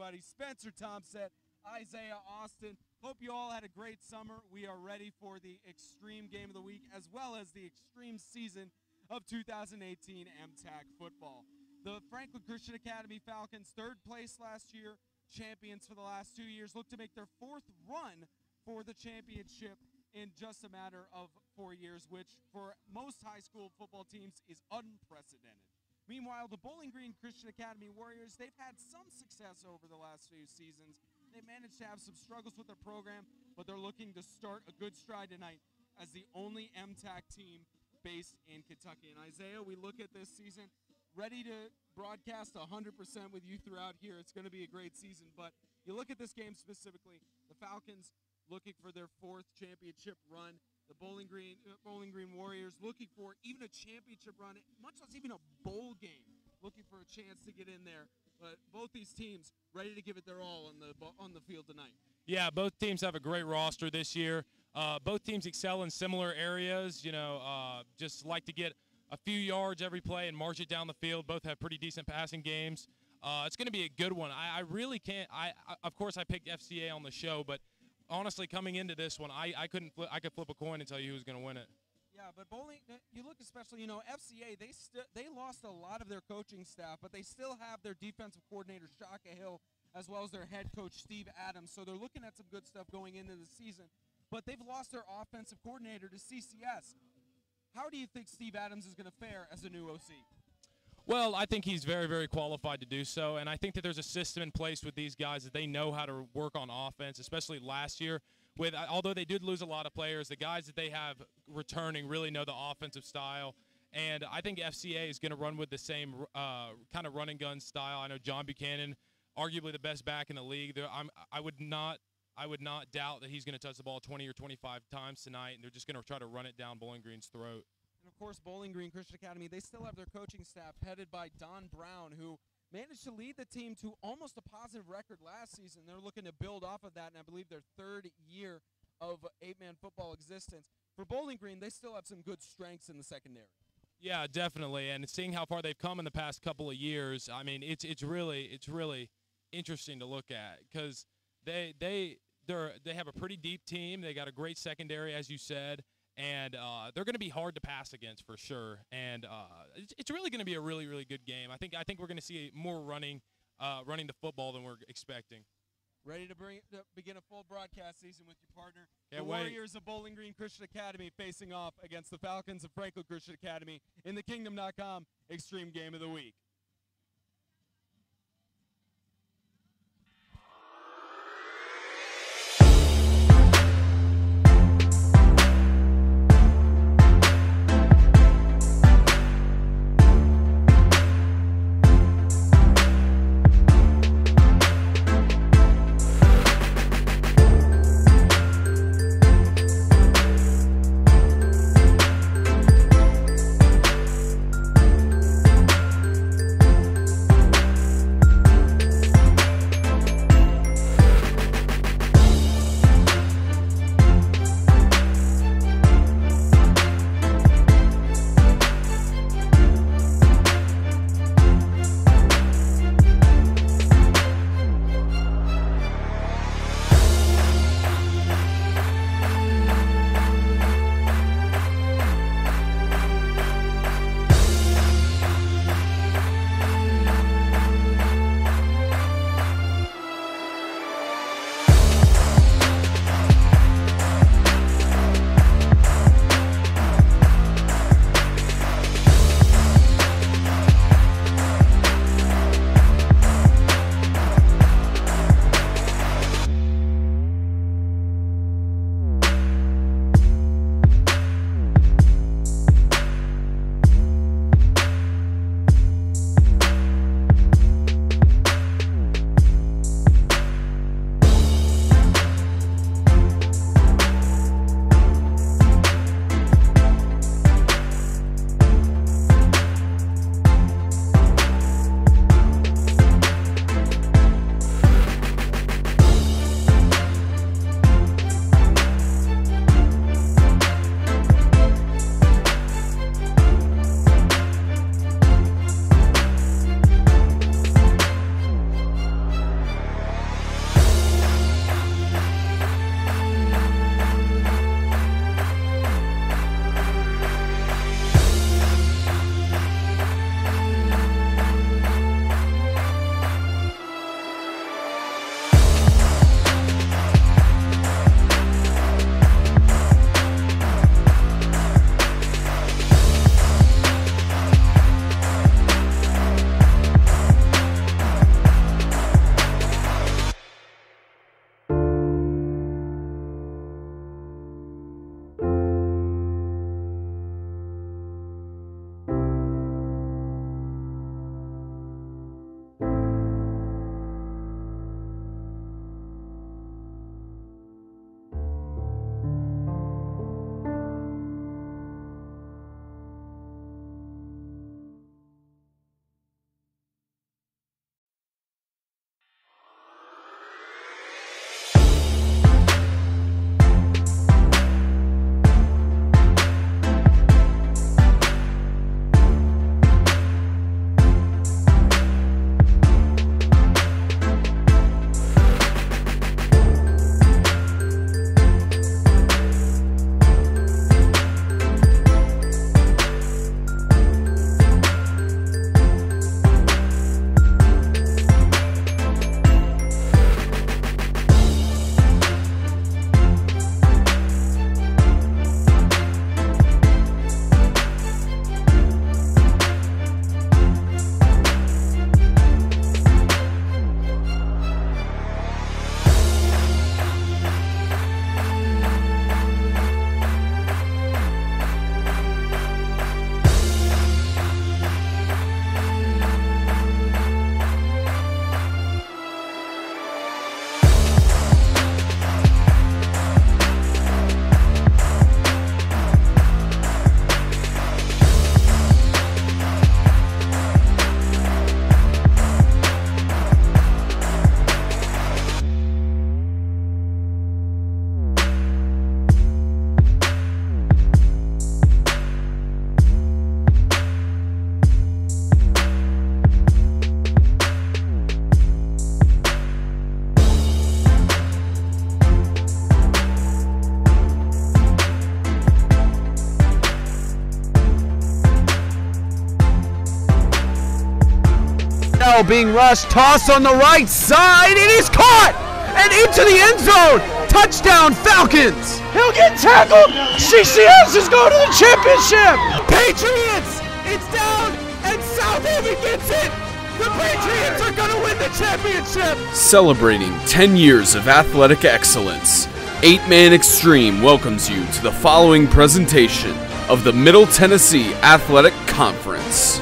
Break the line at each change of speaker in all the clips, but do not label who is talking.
everybody. Spencer Thompson, Isaiah Austin. Hope you all had a great summer. We are ready for the Extreme Game of the Week as well as the Extreme season of 2018 MTAC football. The Franklin Christian Academy Falcons, third place last year, champions for the last 2 years, look to make their fourth run for the championship in just a matter of 4 years, which for most high school football teams is unprecedented. Meanwhile, the Bowling Green Christian Academy Warriors, they've had some success over the last few seasons. They managed to have some struggles with their program, but they're looking to start a good stride tonight as the only MTAC team based in Kentucky. And Isaiah, we look at this season, ready to broadcast 100% with you throughout here. It's going to be a great season, but you look at this game specifically, the Falcons looking for their fourth championship run, the Bowling Green Warriors looking for even a championship run, much less even a bowl game, looking for a chance to get in there. But both these teams ready to give it their all on the field tonight.
Yeah, both teams have a great roster this year. Both teams excel in similar areas. You know, just like to get a few yards every play and march it down the field. Both have pretty decent passing games. It's going to be a good one. I really can't. Of course, I picked FCA on the show, but honestly, coming into this one, I could flip a coin and tell you who's going to win it.
Yeah, but bowling, you look especially, you know, FCA, they lost a lot of their coaching staff, but they still have their defensive coordinator, Shaka Hill, as well as their head coach, Steve Adams. So they're looking at some good stuff going into the season, but they've lost their offensive coordinator to CCS. How do you think Steve Adams is going to fare as a new OC?
Well, I think he's very, very qualified to do so, and I think that there's a system in place with these guys that they know how to work on offense, especially last year. Although they did lose a lot of players, the guys that they have returning really know the offensive style, and I think FCA is going to run with the same kind of run and gun style. I know John Buchanan, arguably the best back in the league. I would not doubt that he's going to touch the ball 20 or 25 times tonight, and they're just going to try to run it down Bowling Green's throat.
And, of course, Bowling Green Christian Academy, they still have their coaching staff headed by Don Brown, who managed to lead the team to almost a positive record last season. They're looking to build off of that, and I believe their third year of eight-man football existence. For Bowling Green, they still have some good strengths in the secondary.
Yeah, definitely. And seeing how far they've come in the past couple of years, I mean, it's really interesting to look at because they have a pretty deep team. They got a great secondary, as you said. And they're going to be hard to pass against for sure. And it's really going to be a really, really good game. I think we're going to see more running the football than we're expecting.
Ready to begin a full broadcast season with your partner.
Can't
the
wait.
Warriors of Bowling Green Christian Academy facing off against the Falcons of Franklin Christian Academy in the Kingdom.com Extreme Game of the Week.
ball being rushed, toss on the right side, it is caught and into the end zone. Touchdown Falcons.
He'll get tackled. CCS is going to the championship.
Patriots, it's down and Southaven gets it. The Patriots are going to win the championship. Celebrating 10 years of athletic excellence, 8-Man Extreme welcomes you to the following presentation of the Middle Tennessee Athletic Conference.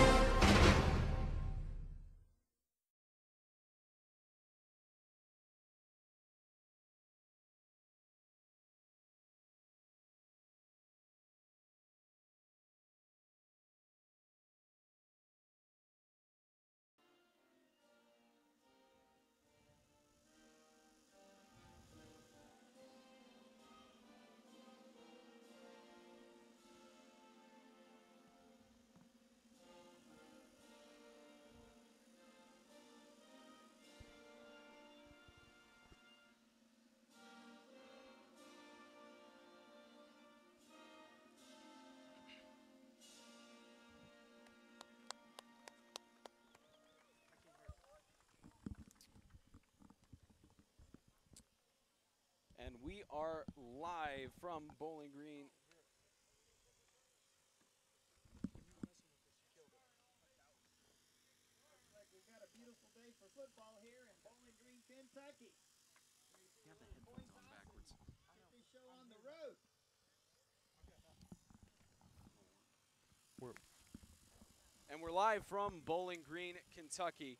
And we are live from Bowling Green.
We've got a beautiful day for football here in Bowling Green, Kentucky.
You have the headphones on backwards.
Get this show on the road.
And we're live from Bowling Green, Kentucky.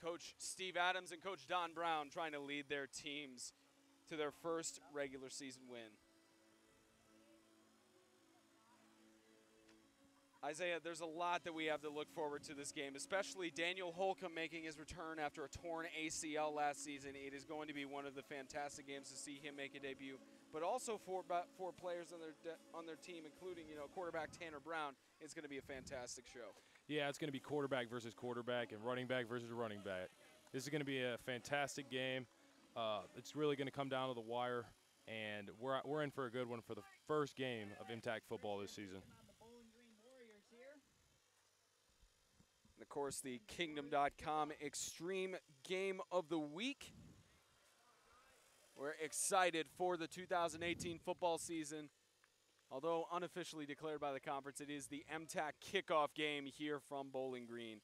Coach Steve Adams and Coach Don Brown trying to lead their teams to their first regular season win. Isaiah, there's a lot that we have to look forward to this game, especially Daniel Holcomb making his return after a torn ACL last season. It is going to be one of the fantastic games to see him make a debut, but also for players on their team, including quarterback Tanner Brown. It's going to be a fantastic show.
Yeah, it's going to be quarterback versus quarterback and running back versus running back. This is going to be a fantastic game. It's really going to come down to the wire, and we're in for a good one for the first game of MTAC football this season.
And, of course, the Kingdom.com Extreme Game of the Week. We're excited for the 2018 football season. Although unofficially declared by the conference, it is the MTAC Kick-off Game here from Bowling Green.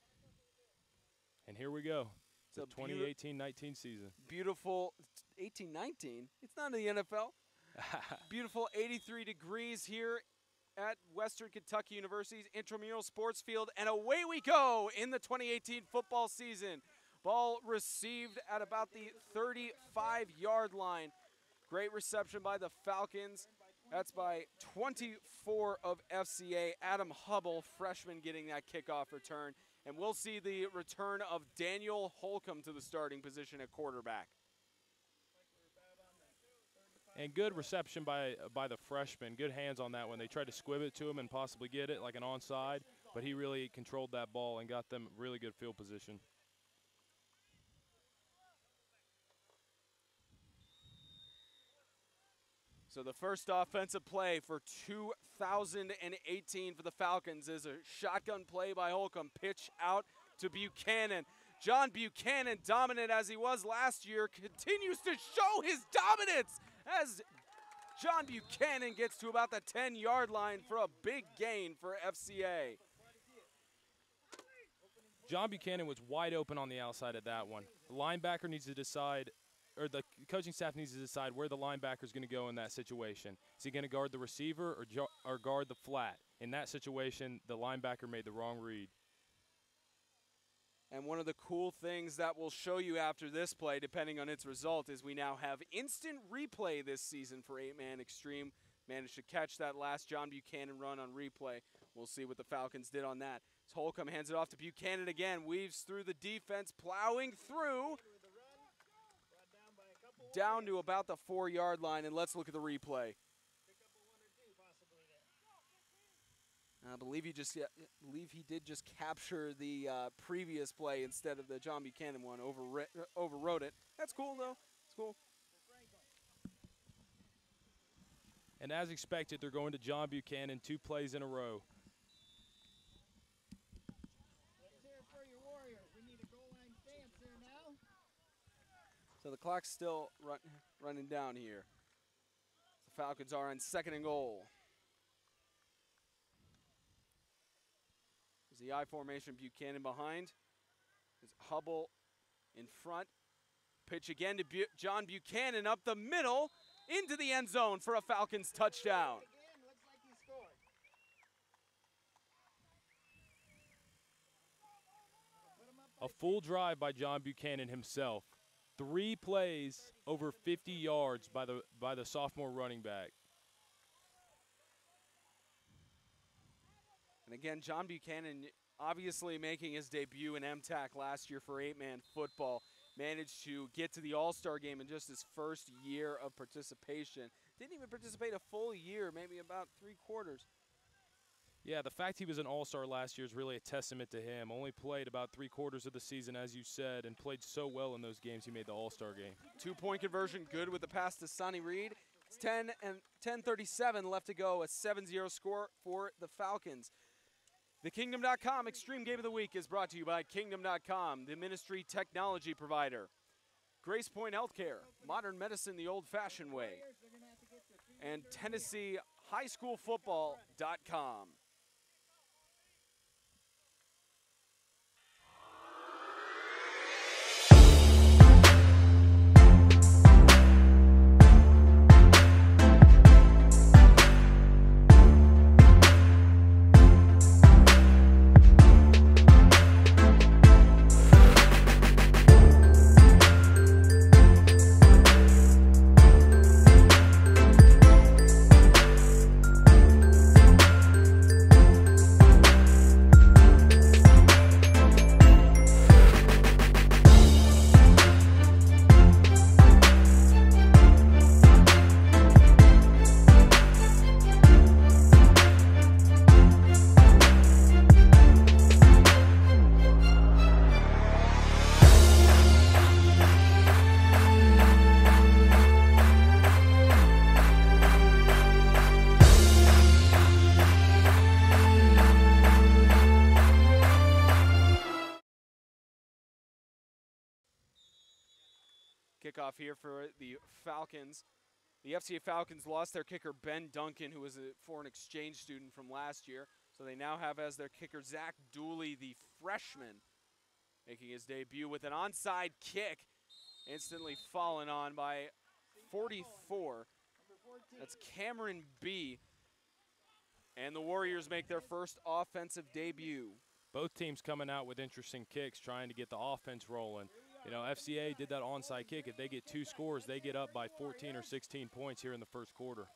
And here we go. The 2018-19 season.
Beautiful 18-19. It's not in the NFL. Beautiful 83 degrees here at Western Kentucky University's intramural sports field. And away we go in the 2018 football season. Ball received at about the 35-yard line. Great reception by the Falcons. That's by 24 of FCA. Adam Hubble, freshman, getting that kickoff return. And we'll see the return of Daniel Holcomb to the starting position at quarterback.
And good reception by the freshman. Good hands on that one. They tried to squib it to him and possibly get it like an onside, but he really controlled that ball and got them really good field position.
So the first offensive play for 2018 for the Falcons is a shotgun play by Holcomb. Pitch out to Buchanan. John Buchanan, dominant as he was last year, continues to show his dominance as John Buchanan gets to about the 10-yard line for a big gain for FCA.
John Buchanan was wide open on the outside of that one. The linebacker needs to decide, or the coaching staff needs to decide where the linebacker is going to go in that situation. Is he going to guard the receiver or guard the flat? In that situation, the linebacker made the wrong read.
And one of the cool things that we'll show you after this play, depending on its result, is we now have instant replay this season for 8-Man Extreme. Managed to catch that last John Buchanan run on replay. We'll see what the Falcons did on that. As Holcomb hands it off to Buchanan again, weaves through the defense, plowing through down to about the 4-yard line, and let's look at the replay. I believe he did just capture the previous play instead of the John Buchanan one. Overwrote it. That's cool though. It's cool.
And as expected, they're going to John Buchanan 2 plays in a row.
So the clock's still running down here. The Falcons are on 2nd and goal. There's the I formation, Buchanan behind. There's Hubble in front. Pitch again to John Buchanan up the middle into the end zone for a Falcons touchdown.
A full drive by John Buchanan himself. 3 plays over 50 yards by the sophomore running back.
And again, John Buchanan obviously making his debut in MTAC last year for 8-man football. Managed to get to the All-Star game in just his first year of participation. Didn't even participate a full year, maybe about 3/4.
Yeah, the fact he was an All-Star last year is really a testament to him. Only played about 3/4 of the season, as you said, and played so well in those games he made the All-Star game.
2-point conversion, good with the pass to Sonny Reed. It's 10:37 left to go, a 7-0 score for the Falcons. The Kingdom.com Extreme Game of the Week is brought to you by Kingdom.com, the ministry technology provider. Grace Point Healthcare, modern medicine the old-fashioned way. And Tennessee HighSchoolFootball.com. Kickoff here for the Falcons. The FCA Falcons lost their kicker, Ben Duncan, who was a foreign exchange student from last year. So they now have as their kicker, Zach Dooley, the freshman, making his debut with an onside kick. Instantly fallen on by 44. That's Cameron B. And the Warriors make their first offensive debut.
Both teams coming out with interesting kicks, trying to get the offense rolling. You know, FCA did that onside kick. If they get 2 scores, they get up by 14 or 16 points here in the first quarter.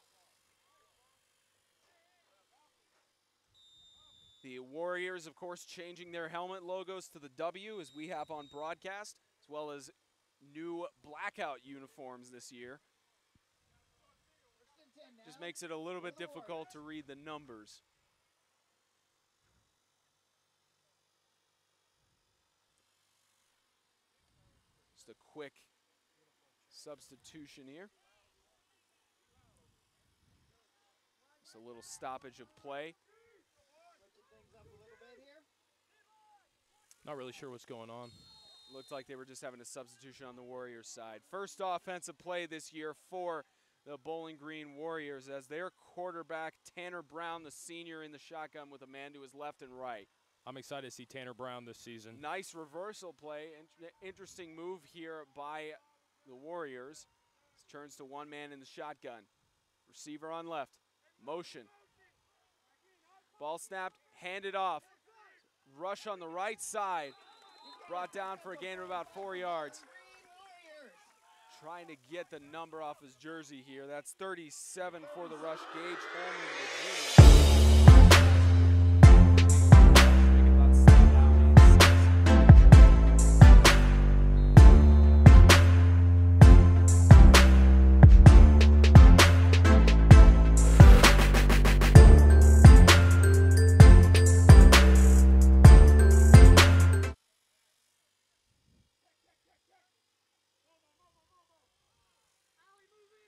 The Warriors, of course, changing their helmet logos to the W, as we have on broadcast, as well as new blackout uniforms this year. Just makes it a little bit difficult to read the numbers. Just a quick substitution here. Just a little stoppage of play.
Not really sure what's going on.
Looked like they were just having a substitution on the Warriors side. First offensive play this year for the Bowling Green Warriors, as their quarterback, Tanner Brown, the senior, in the shotgun with a man to his left and right.
I'm excited to see Tanner Brown this season.
Nice reversal play. Interesting move here by the Warriors. This turns to one man in the shotgun. Receiver on left. Motion. Ball snapped, handed off. Rush on the right side. Brought down for a gain of about 4 yards. Trying to get the number off his jersey here. That's 37 for the rush. Gage Holman.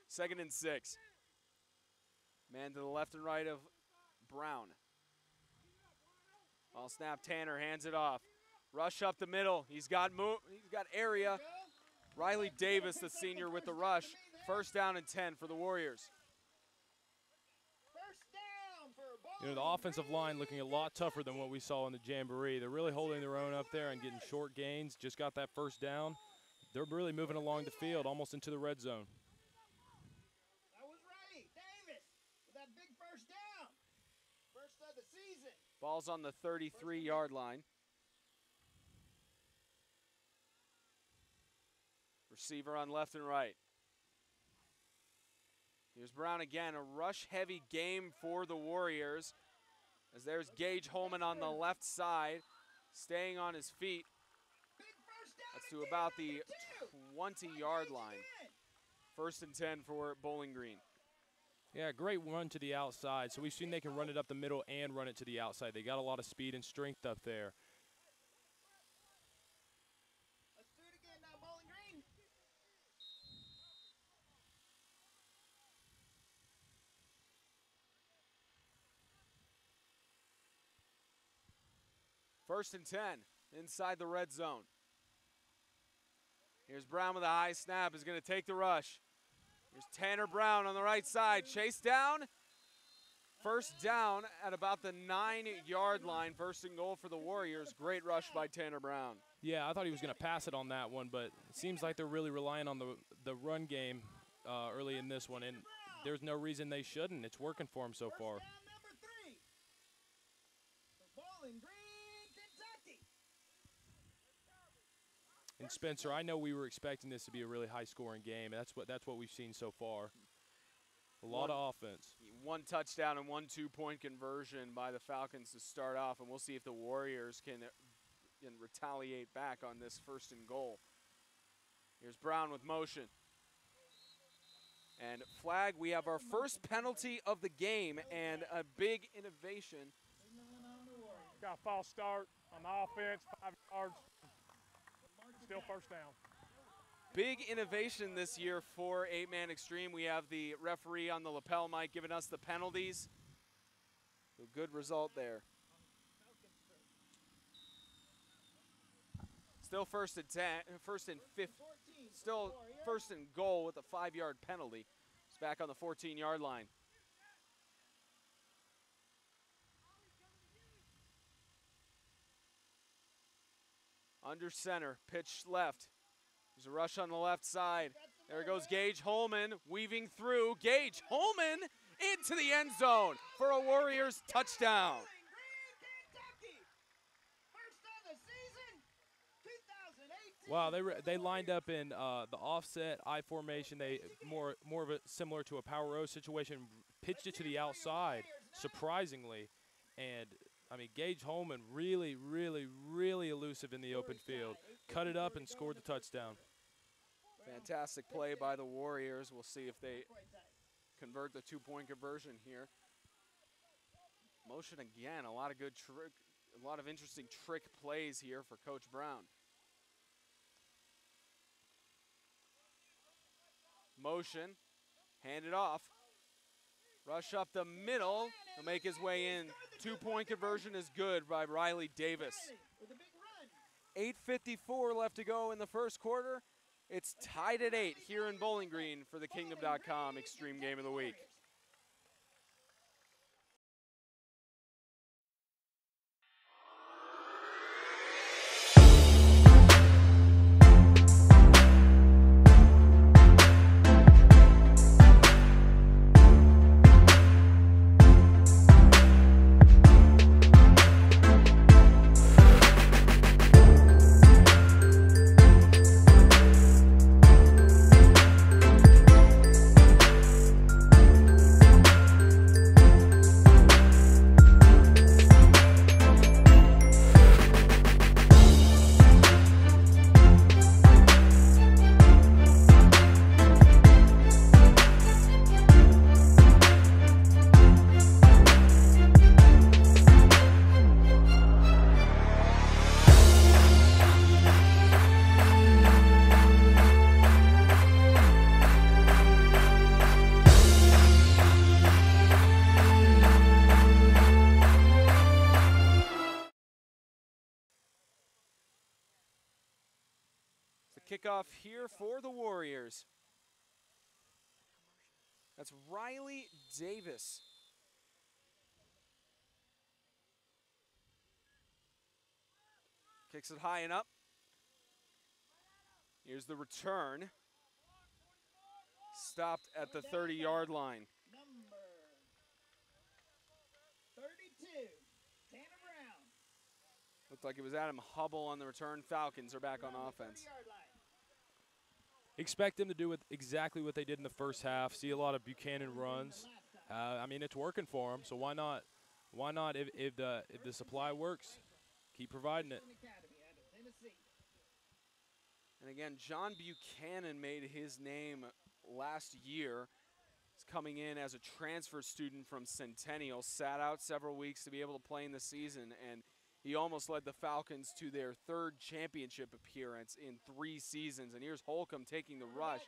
Second and 6. Man to the left and right of Brown. Ball snap, Tanner hands it off. Rush up the middle. He's got area.
Riley Davis, the senior, with the rush. First down and 10 for the Warriors.
You know, the offensive line looking a lot tougher than what we saw in the Jamboree. They're really holding their own up there and getting short gains. Just got that first down. They're really moving along the field, almost into the red zone.
That was right, Davis, with that big first down. First of the season.
Ball's on the 33-yard line. Receiver on left and right. Here's Brown again, a rush-heavy game for the Warriors. As there's Gage Holman on the left side, staying on his feet. That's to about the 20-yard line. First and 10 for Bowling Green.
Yeah, great run to the outside. So we've seen they can run it up the middle and run it to the outside. They got a lot of speed and strength up there.
Let's do it again now, Bowling Green.
First and 10 inside the red zone. Here's Brown with a high snap, is going to take the rush. Here's Tanner Brown on the right side, chase down. First down at about the 9-yard line, first and goal for the Warriors. Great rush by Tanner Brown.
Yeah, I thought he was going to pass it on that one, but it seems like they're really relying on the run game early in this one, and there's no reason they shouldn't. It's working for them so far.
First down number 3 for Bowling Green, Kentucky.
And Spencer, I know we were expecting this to be a really high-scoring game, and that's what we've seen so far. A lot of offense.
One touchdown and 1 2-point conversion by the Falcons to start off, and we'll see if the Warriors can retaliate back on this first and goal. Here's Brown with motion. And flag, we have our first penalty of the game and a big innovation.
Got a false start on the offense, 5 yards, still first down.
Big innovation this year for 8-Man Extreme. We have the referee on the lapel mic giving us the penalties. A good result there. Still first and 10, first and 15, still first and goal with a 5-yard penalty. It's back on the 14-yard line. Under center, pitch left. There's a rush on the left side. There goes Gage Holman weaving through. Gage Holman into the end zone for a Warriors touchdown.
Wow, they lined up in the offset I formation. They more of a similar to a power O situation. Pitched it to the outside, surprisingly, and I mean Gage Holman really elusive in the open field. Cut it up and scored the touchdown.
Fantastic play by the Warriors. We'll see if they convert the 2-point conversion here. Motion again, a lot of good trick, a lot of interesting trick plays here for Coach Brown. Motion, hand it off. Rush up the middle, he'll make his way in. 2-point conversion is good by Riley Davis. 8:54 left to go in the first quarter. It's tied at 8 here in Bowling Green for the Kingdom.com Extreme Game of the Week.
kickoff here for the Warriors. That's Riley Davis. Kicks it high and up. Here's the return. Stopped at the 30-yard line.
Number 32, Tanner Brown.
Looked like it was Adam Hubble on the return. Falcons are back on offense.
30-yard line.
Expect them to do exactly what they did in the first half. See a lot of Buchanan runs. I mean, it's working for them, so why not? Why not? If the supply works, keep providing it.
Academy out of Tennessee.
And again, John Buchanan made his name last year. He's coming in as a transfer student from Centennial. Sat out several weeks to be able to play in the season, and he almost led the Falcons to their 3rd championship appearance in 3 seasons. And here's Holcomb taking the rush.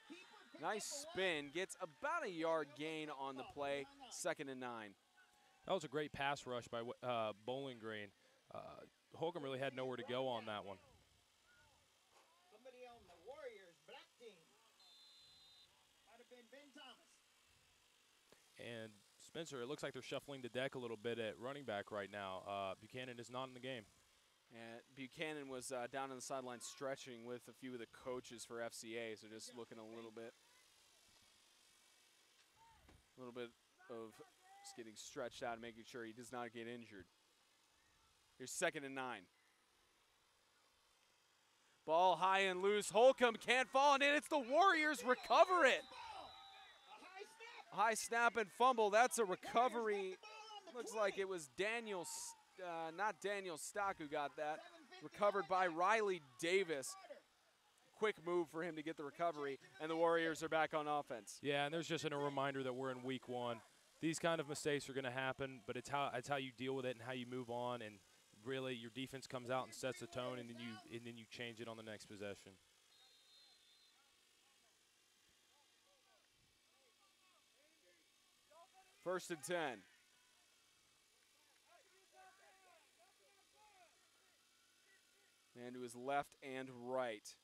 Nice spin, gets about a yard gain on the play, 2nd and 9.
That was a great pass rush by Bowling Green. Holcomb really had nowhere to go on that one.
Somebody on the Warriors black team. Might have been Ben Thomas.
And Spencer, it looks like they're shuffling the deck a little bit at running back right now. Buchanan is not in the game.
And Buchanan was down on the sideline stretching with a few of the coaches for FCA, so just looking a little bit of just getting stretched out and making sure he does not get injured. Here's 2nd and 9. Ball high and loose. Holcomb can't fall, and it's the Warriors recover it. High snap and fumble. That's a recovery. Looks like it was not Daniel Stock who got that. Recovered by Riley Davis. Quick move for him to get the recovery, and the Warriors are back on offense.
Yeah, and there's just a reminder that we're in week 1. These kind of mistakes are going to happen, but it's how you deal with it and how you move on, and really your defense comes out and sets the tone, and then you change it on the next possession.
First and 10. And to his left and right.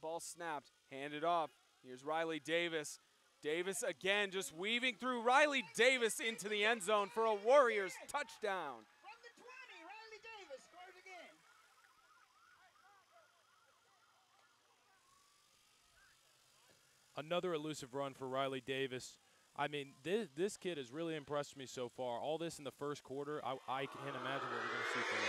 Ball snapped, handed off. Here's Riley Davis. Davis again just weaving through. Riley Davis into the end zone for a Warriors touchdown.
From the 20, Riley Davis scores again.
Another elusive run for Riley Davis. I mean, this kid has really impressed me so far. All this in the first quarter, I can't imagine what we're going to see from him.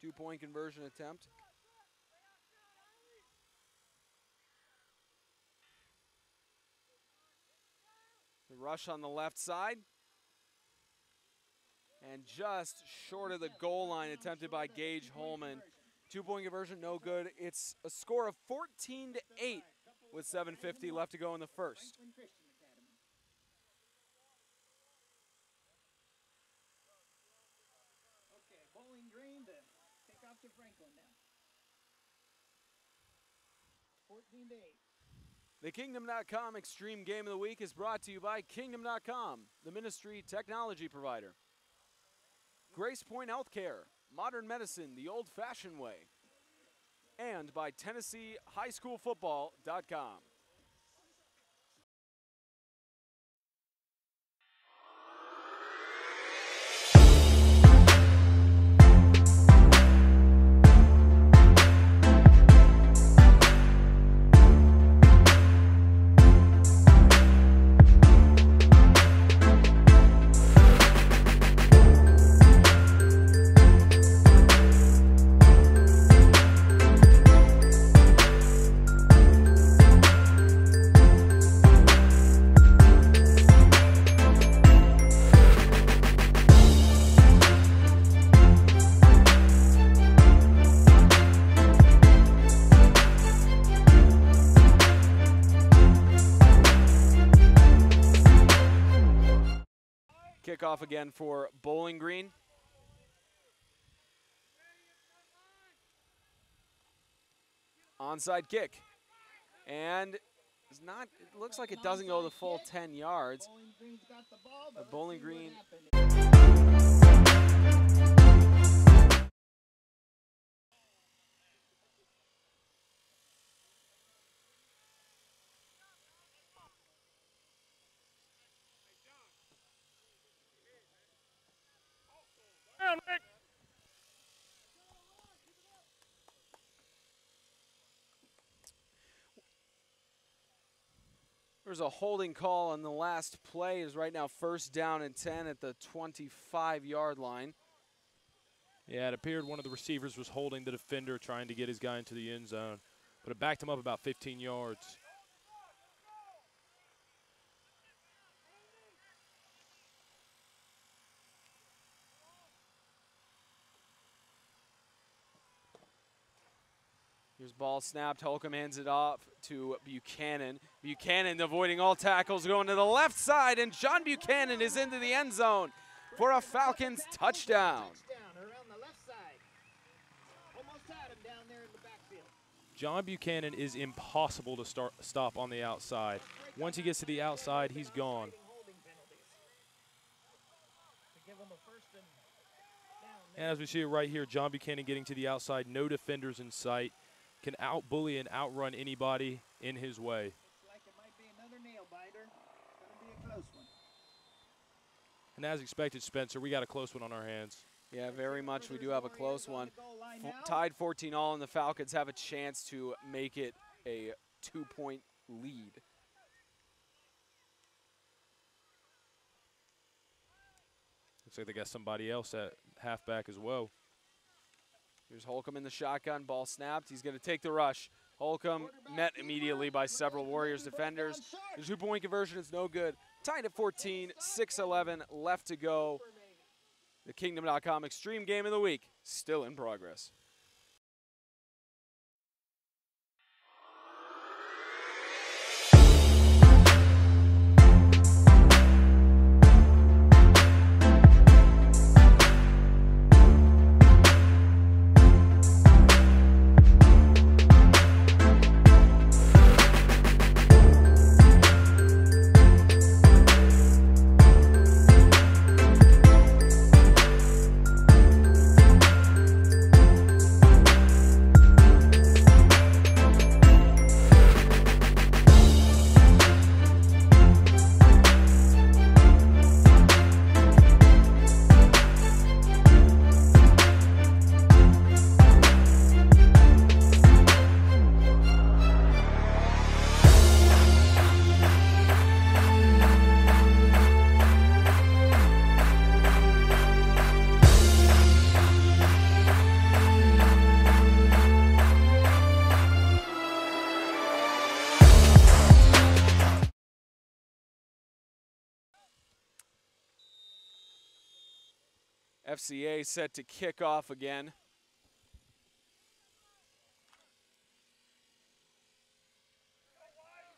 2-point conversion attempt. The rush on the left side. And just short of the goal line attempted by Gage Holman. 2-point conversion, no good. It's a score of 14-8 with 7:50 left to go in the first.
Franklin Christian Academy. Okay, Bowling Green to kick off to Franklin now. 14-8.
The Kingdom.com Extreme Game of the Week is brought to you by Kingdom.com, the ministry technology provider. Grace Point Healthcare, modern medicine the old-fashioned way. And by TennesseeHighSchoolFootball.com. Kickoff again for Bowling Green. onside kick. And it's not, it looks like it doesn't go the full 10 yards. Bowling Green.
Down, Nick.
There's a holding call on the last play. It is right now 1st down and 10 at the 25-yard line.
Yeah, it appeared one of the receivers was holding the defender, trying to get his guy into the end zone, but it backed him up about 15 yards.
Here's ball snapped. Holcomb hands it off to Buchanan. Buchanan avoiding all tackles, going to the left side, and John Buchanan is into the end zone for a Falcons touchdown.
Around the left side. Almost had him down there in the backfield.
John Buchanan is impossible to stop on the outside. Once he gets to the outside, he's gone. And as we see it right here, John Buchanan getting to the outside, no defenders in sight, can out-bully and outrun anybody in his way.
Looks like it might be another nail biter. Gonna be a close one.
And as expected, Spencer, we got a close one on our hands.
Yeah, very much. We do have a close one. Tied 14-all, and the Falcons have a chance to make it a 2-point lead.
Looks like they got somebody else at halfback as well.
Here's Holcomb in the shotgun, ball snapped. He's going to take the rush. Holcomb met immediately by several Warriors defenders. The 2-point conversion is no good. Tied at 14, 6:11 left to go. The Kingdom.com Extreme Game of the Week still in progress. FCA set to kick off again.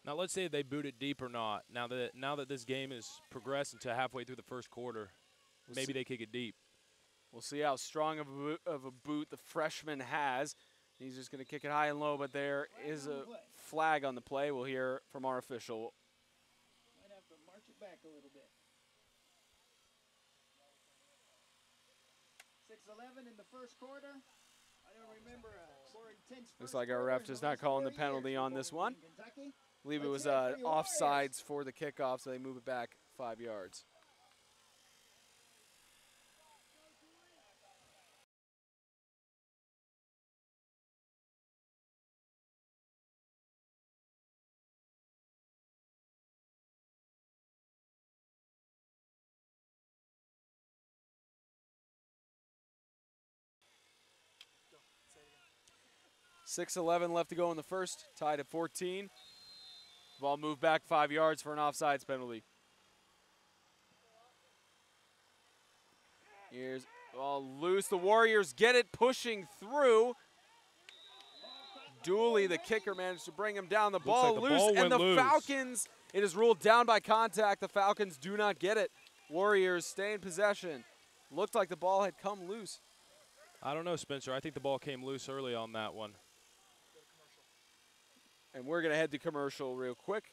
Now let's say they boot it deep or not. Now that this game is progressing to halfway through the first quarter, maybe they kick it deep.
We'll see how strong of a boot the freshman has. He's just going to kick it high and low, but there is a flag on the play. We'll hear from our official.
Might have to march it back a little bit. 6:11 in the first quarter. I don't remember a more intense.
Looks like our ref is not calling the penalty on this one. I believe it was offsides for the kickoff, so they move it back 5 yards. .6:11 left to go in the first, tied at 14. Ball moved back 5 yards for an offsides penalty. Here's ball loose. The Warriors get it, pushing through. Dooley, the kicker, managed to bring him down. The ball loose, and the Falcons, it is ruled down by contact. The Falcons do not get it. Warriors stay in possession. Looked like the ball had come loose.
I don't know, Spencer. I think the ball came loose early on that one.
And we're going to head to commercial real quick.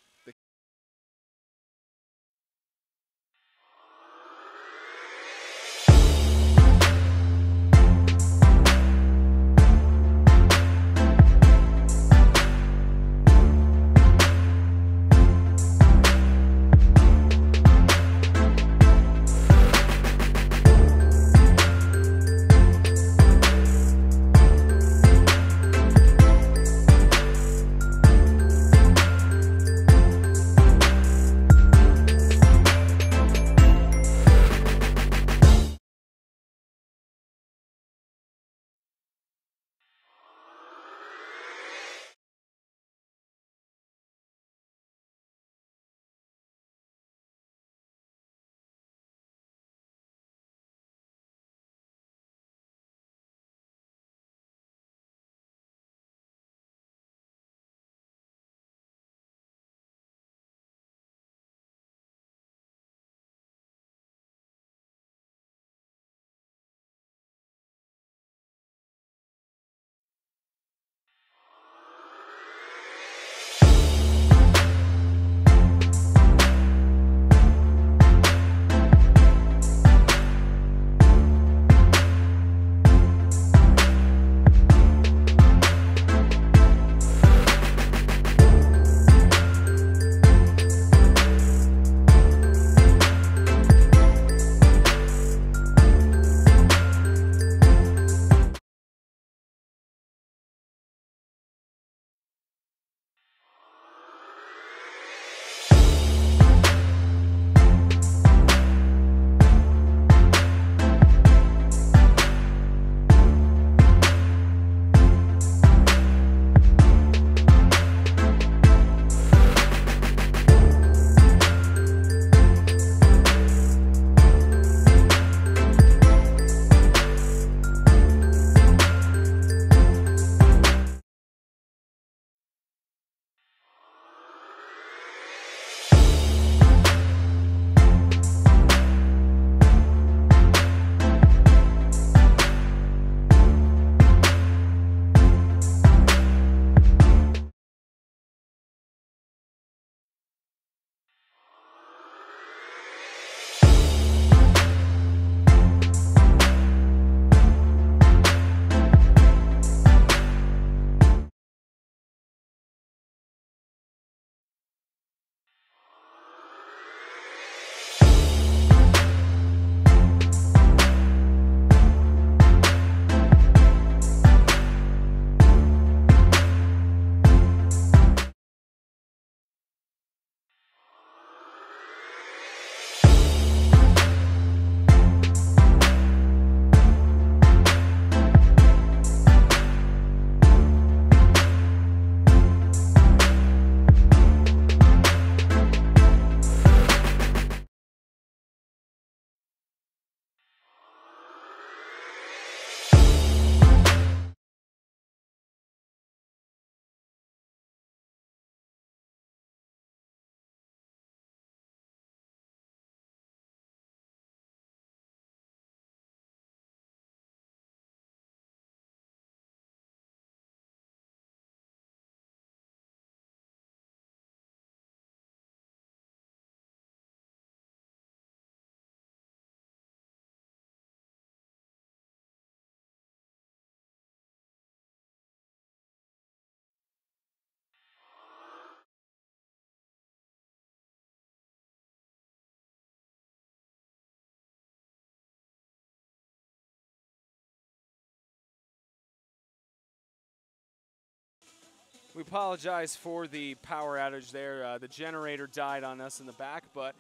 We apologize for the power outage there. The generator died on us in the back, but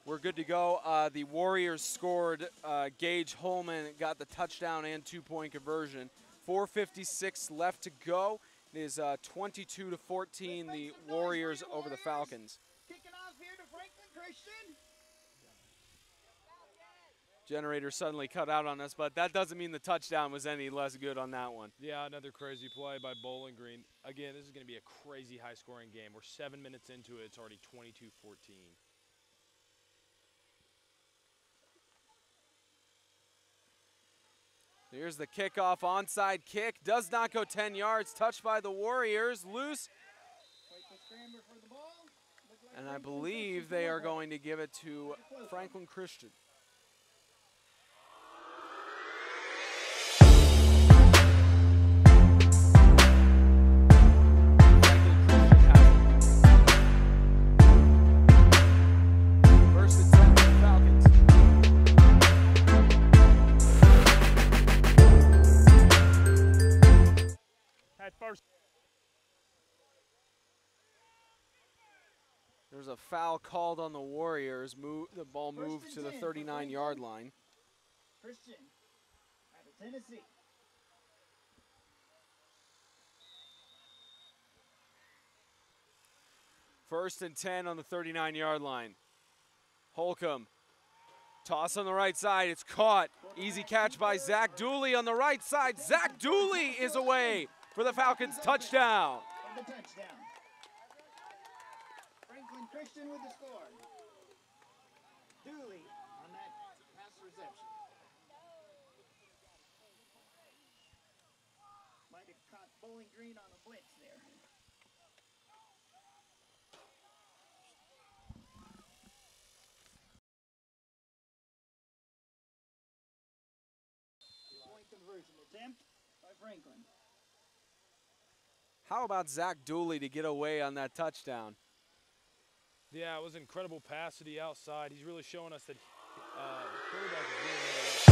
we're good to go. The Warriors scored. Gage Holman got the touchdown and two-point conversion. 4:56 left to go. It is 22-14, the Warriors over the Falcons.
Kicking off here to Franklin Christian.
Generator suddenly cut out on us, but that doesn't mean the touchdown was any less good on that one.
Yeah, another crazy play by Bowling Green. Again, this is going to be a crazy high-scoring game. We're 7 minutes into it. It's already 22-14.
Here's the kickoff onside kick. Does not go 10 yards. Touched by the Warriors. Loose.
Scrambler for the ball. Like
And I believe they are going to give it to Franklin Christian. There's a foul called on the Warriors. The ball moved to the 39-yard line.
Christian out of Tennessee.
First and 10 on the 39-yard line. Holcomb, toss on the right side. It's caught. Easy catch by Zach Dooley on the right side. Zach Dooley is away for the Falcons touchdown.
For the touchdown. Franklin Christian with the score. Dooley on that pass reception. Might have caught Bowling Green on a blitz there. Point conversion attempt by Franklin.
How about Zach Dooley to get away on that touchdown?
Yeah, it was an incredible pass to the outside. He's really showing us that quarterback is really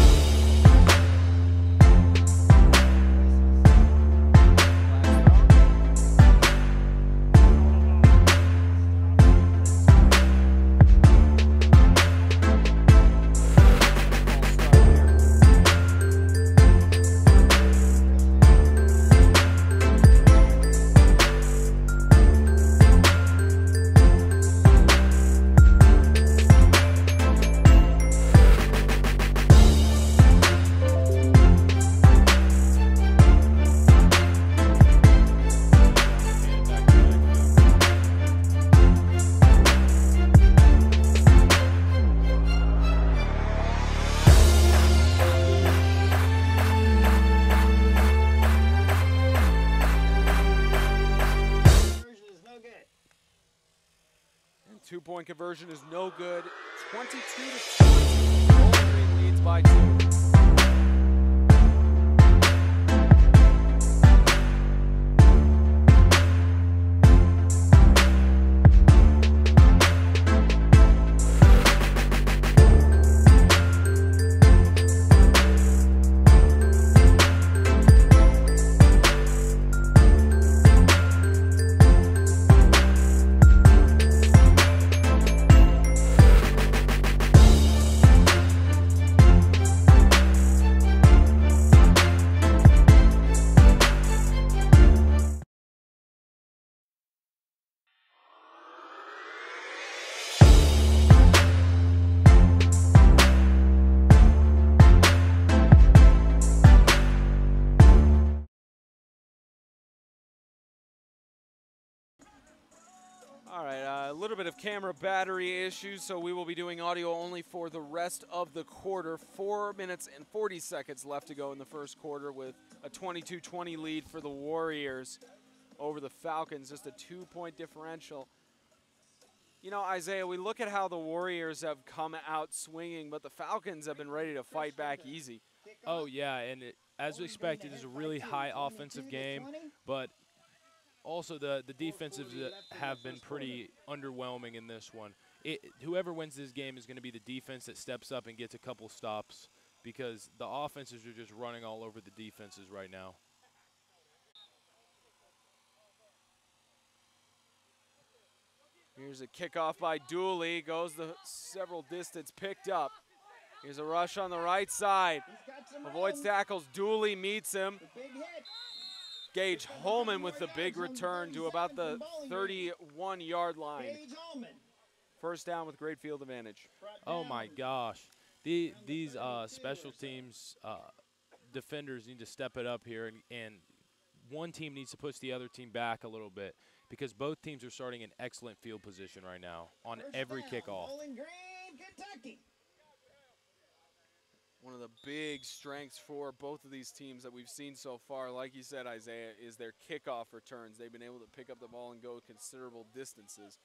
Two-point conversion is no good. 22-20. Bowling Green leads by 2. All right, a little bit of camera battery issues, so we will be doing audio only for the rest of the quarter. 4 minutes and 40 seconds left to go in the first quarter with a 22-20 lead for the Warriors over the Falcons, just a 2-point differential. You know, Isaiah, we look at how the Warriors have come out swinging, but the Falcons have been ready to fight back easy.
Oh, yeah, and as we expected, it's a really high offensive game, but also the defensives have been pretty underwhelming in this one. Whoever wins this game is going to be the defense that steps up and gets a couple stops, because the offenses are just running all over the defenses right now.
Here's a kickoff by Dooley, goes the several distance, picked up. Here's a rush on the right side, avoids tackles, Dooley meets him. Gage Holman with the big return to about the 31-yard line. First down with great field advantage.
Oh my gosh. These special teams defenders need to step it up here, and one team needs to push the other team back a little bit, because both teams are starting in excellent field position right now on every kickoff.
Bowling Green, Kentucky.
One of the big strengths for both of these teams that we've seen so far, like you said, Isaiah, is their kickoff returns. They've been able to pick up the ball and go considerable distances.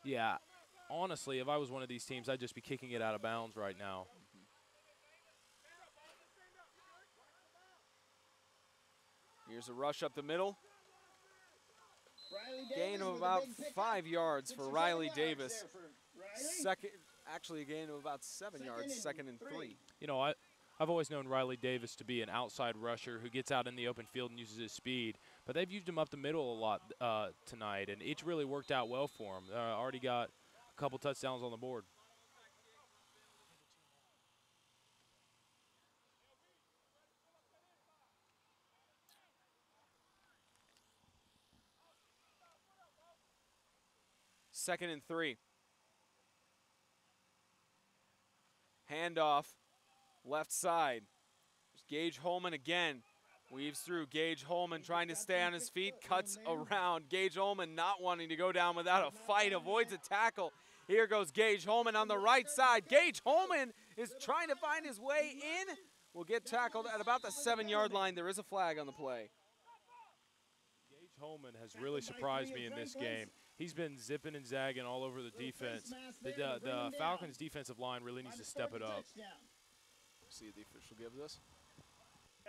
Yeah, honestly, if I was one of these teams, I'd just be kicking it out of bounds right now.
Here's a rush up the middle.
Riley
Gain
Davis
of
with a
about
big pickup.
5 yards
6
for
or 7
Riley
yards
Davis.
there for Riley.
Second, actually a gain of about 7 yards,
and
second and 3.
You know, I've always known Riley Davis to be an outside rusher who gets out in the open field and uses his speed, but they've used him up the middle a lot tonight, and it's really worked out well for him. Already got a couple touchdowns on the board.
Second and 3. Handoff, left side. There's Gage Holman again. Weaves through. Gage Holman trying to stay on his feet, cuts around. Gage Holman not wanting to go down without a fight, avoids a tackle. Here goes Gage Holman on the right side. Gage Holman is trying to find his way in. Will get tackled at about the 7-yard line. There is a flag on the play.
Gage Holman has really surprised me in this game. He's been zipping and zagging all over the defense. The Falcons' defensive line really needs to step it up.
See what the official gives us.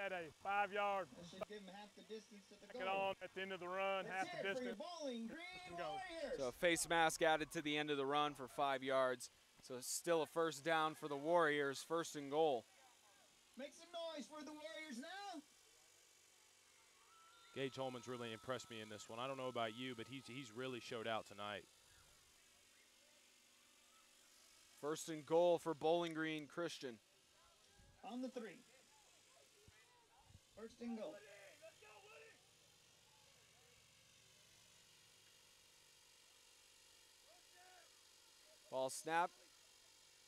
At a 5-yard.
That should give him half the distance to the
Get
goal.
on at the end of the run, half
That's
the
it for your
distance.
Bowling Green
Go.
Warriors.
So a face mask added to the end of the run for 5 yards. So still a first down for the Warriors, first and goal.
Make some noise for the Warriors now.
Gage Holman's really impressed me in this one. I don't know about you, but he's really showed out tonight.
First and goal for Bowling Green Christian.
On the 3. First and goal.
Ball snap.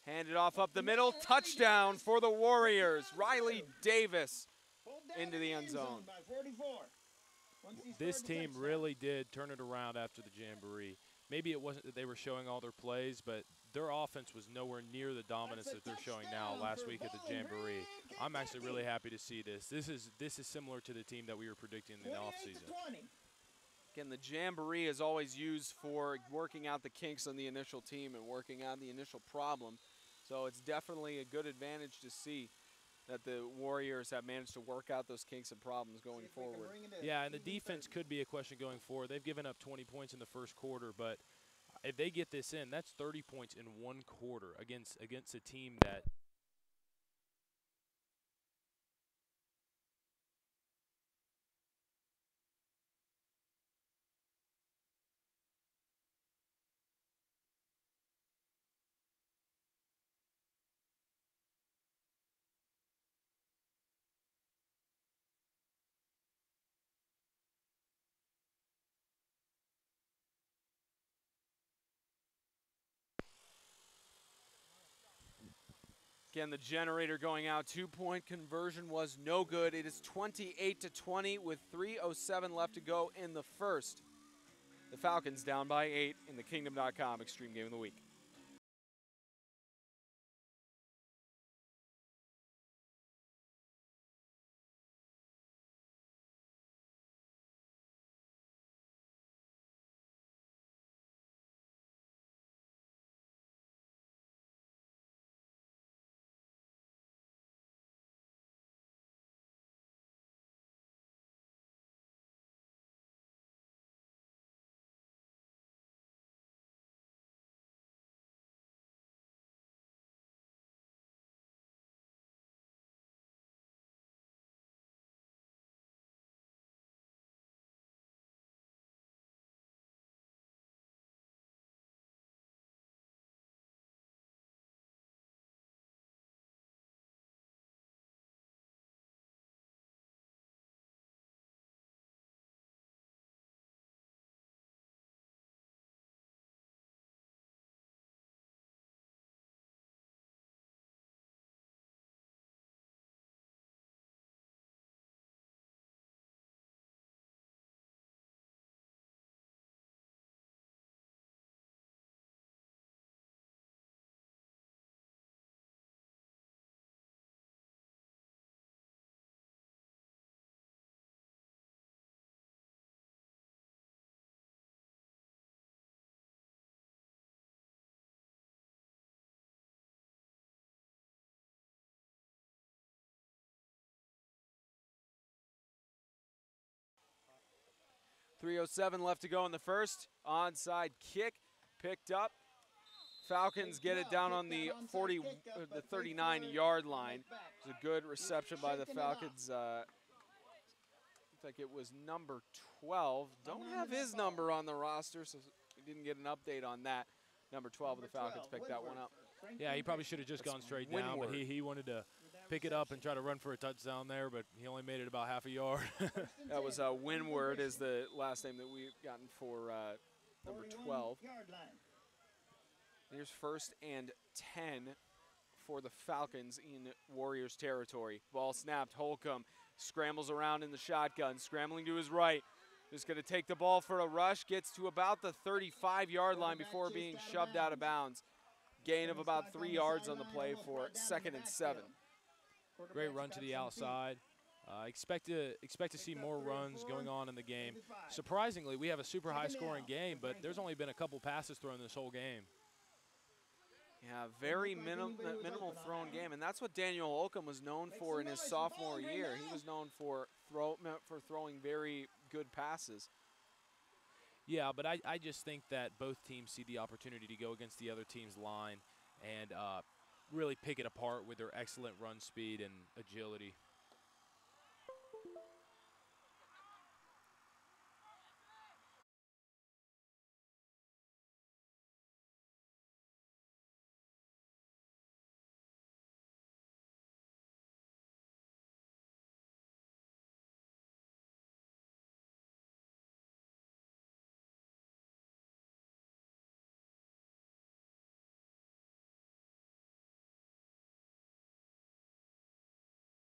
Handed off up the middle. Touchdown for the Warriors. Riley Davis
Pulled down
into the end zone.
by 44. Once he
This
scored the
team
touchdown.
really did turn it around after the Jamboree. Maybe it wasn't that they were showing all their plays, but their offense was nowhere near the dominance that they're showing now last week at the Jamboree. I'm actually really happy to see this. This is similar to the team that we were predicting in the
28
offseason.
to 20.
Again, the Jamboree is always used for working out the kinks on the initial team and working out the initial problem. So it's definitely a good advantage to see that the Warriors have managed to work out those kinks and problems going
See if we can
forward.
bring it in.
Yeah, and the
TV
defense
30.
could be a question going forward. They've given up 20 points in the first quarter, but if they get this in, that's 30 points in one quarter against a team that
Again, the generator going out. 2-point conversion was no good. It is 28 to 20 with 3:07 left to go in the first. The Falcons down by 8 in the Kingdom.com Extreme Game of the Week. 3:07 left to go in the first. Onside kick picked up. Falcons get it down on the 39-yard line. It's a good reception by the Falcons. Looks like it was number 12. Don't have his number on the roster, so we didn't get an update on that. Number 12 of the Falcons picked that one up.
Yeah, he probably should have just gone straight down, but he wanted to pick it up and try to run for a touchdown there, but he only made it about half a yard.
That was Winward is the last name that we've gotten for number 12. Here's 1st and 10 for the Falcons in Warriors territory. Ball snapped. Holcomb scrambles around in the shotgun, scrambling to his right. Just going to take the ball for a rush. Gets to about the 35-yard line before being shoved out of bounds. Gain of about 3 yards on the play for 2nd and 7.
Great run to the outside. Expect to see more runs going on in the game. Surprisingly, we have a super high-scoring game, but there's only been a couple passes thrown this whole game.
Yeah, very minimal thrown game, and that's what Daniel Holcomb was known for in his sophomore year. He was known for throwing very good passes.
Yeah, but I just think that both teams see the opportunity to go against the other team's line and really pick it apart with their excellent run speed and agility.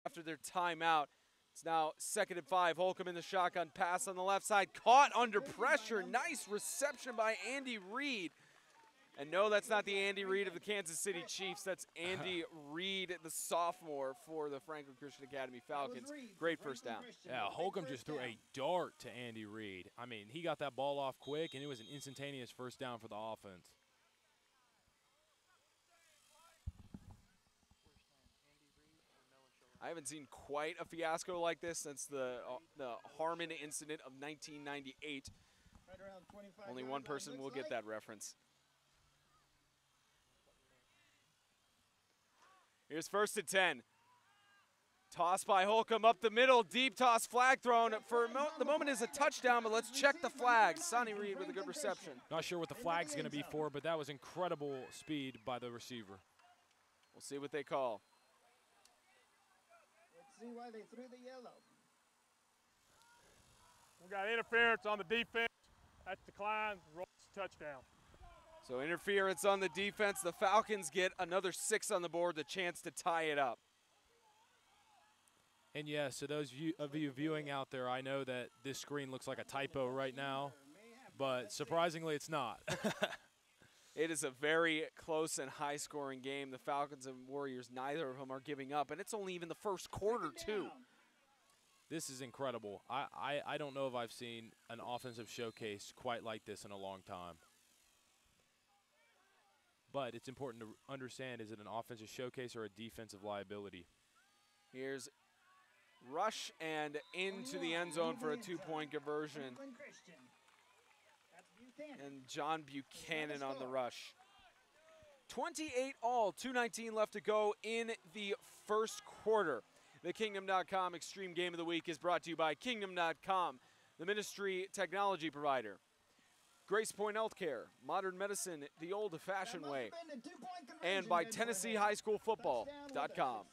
After their timeout, it's now 2nd and 5. Holcomb in the shotgun pass on the left side. Caught under pressure. Nice reception by Andy Reid. And no, that's not the Andy Reid of the Kansas City Chiefs. That's Andy Reid, the sophomore for the Franklin Christian Academy Falcons. Great first down.
Yeah, Holcomb just threw a dart to Andy Reid. I mean, he got that ball off quick, and it was an instantaneous first down for the offense.
I haven't seen quite a fiasco like this since the Harmon incident of 1998. Only one person will get that reference. Here's 1st and 10. Toss by Holcomb up the middle. Deep toss, flag thrown. For the moment is a touchdown, but let's check the flag. Sonny Reed with a good reception.
Not sure what the flag's going to be for, but that was incredible speed by the receiver.
We'll see what they call.
See why they threw the yellow.
We got interference on the defense. That's decline. Rolls touchdown.
So interference on the defense. The Falcons get another 6 on the board, the chance to tie it up.
And yes, to those of you viewing out there, I know that this screen looks like a typo right now, but surprisingly it's not.
It is a very close and high-scoring game. The Falcons and Warriors, neither of them are giving up, and it's only even the first quarter, too.
This is incredible. I don't know if I've seen an offensive showcase quite like this in a long time. But it's important to understand, is it an offensive showcase or a defensive liability?
Here's rush and into the end zone for a 2-point conversion. And John Buchanan on the rush. 28 all, 2:19 left to go in the first quarter. The Kingdom.com Extreme Game of the Week is brought to you by Kingdom.com, the ministry technology provider. Grace Point Healthcare, modern medicine the old-fashioned way. And by TennesseeHighSchoolFootball.com.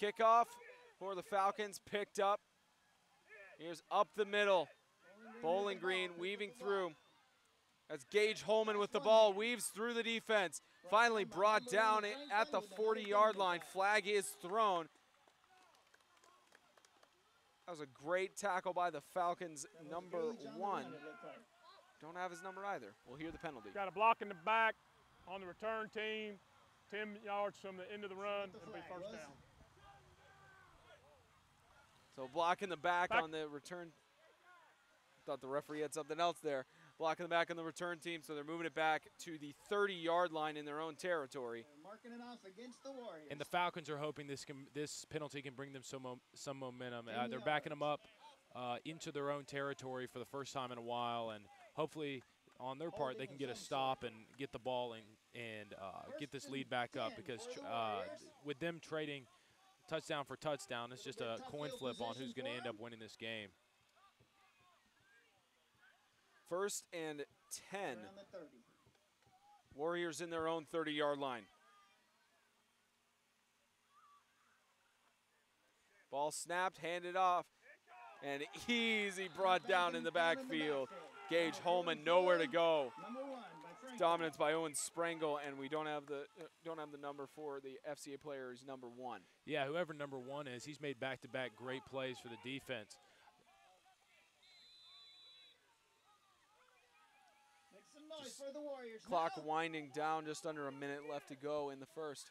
Kickoff for the Falcons picked up. Here's up the middle. Bowling Green weaving through. That's Gage Holman with the ball, weaves through the defense. Finally brought down at the 40-yard line. Flag is thrown. That was a great tackle by the Falcons, number 1. Don't have his number either. We'll hear the penalty.
Got a block in the back on the return team, 10 yards from the end of the run. It'll be first down.
So block in the back on the return. Thought the referee had something else there. Block in the back on the return team, so they're moving it back to the 30-yard line in their own territory.
Marking it off against the Warriors.
And the Falcons are hoping this penalty can bring them some momentum. They're backing them up into their own territory for the first time in a while, and hopefully on their part they can get a stop and get the ball and get this lead back up, because with them trading touchdown for touchdown, it's just a coin flip on who's going to end up winning this game.
1st and 10. Warriors in their own 30-yard line. Ball snapped, handed off, and easy brought down in the backfield. Gage Holman nowhere to go. Dominance by Owen Sprengel, and we don't have the number for the FCA player who's number 1.
Yeah, whoever number 1 is, he's made back-to-back great plays for the defense.
Clock winding down, just under a minute left to go in the first.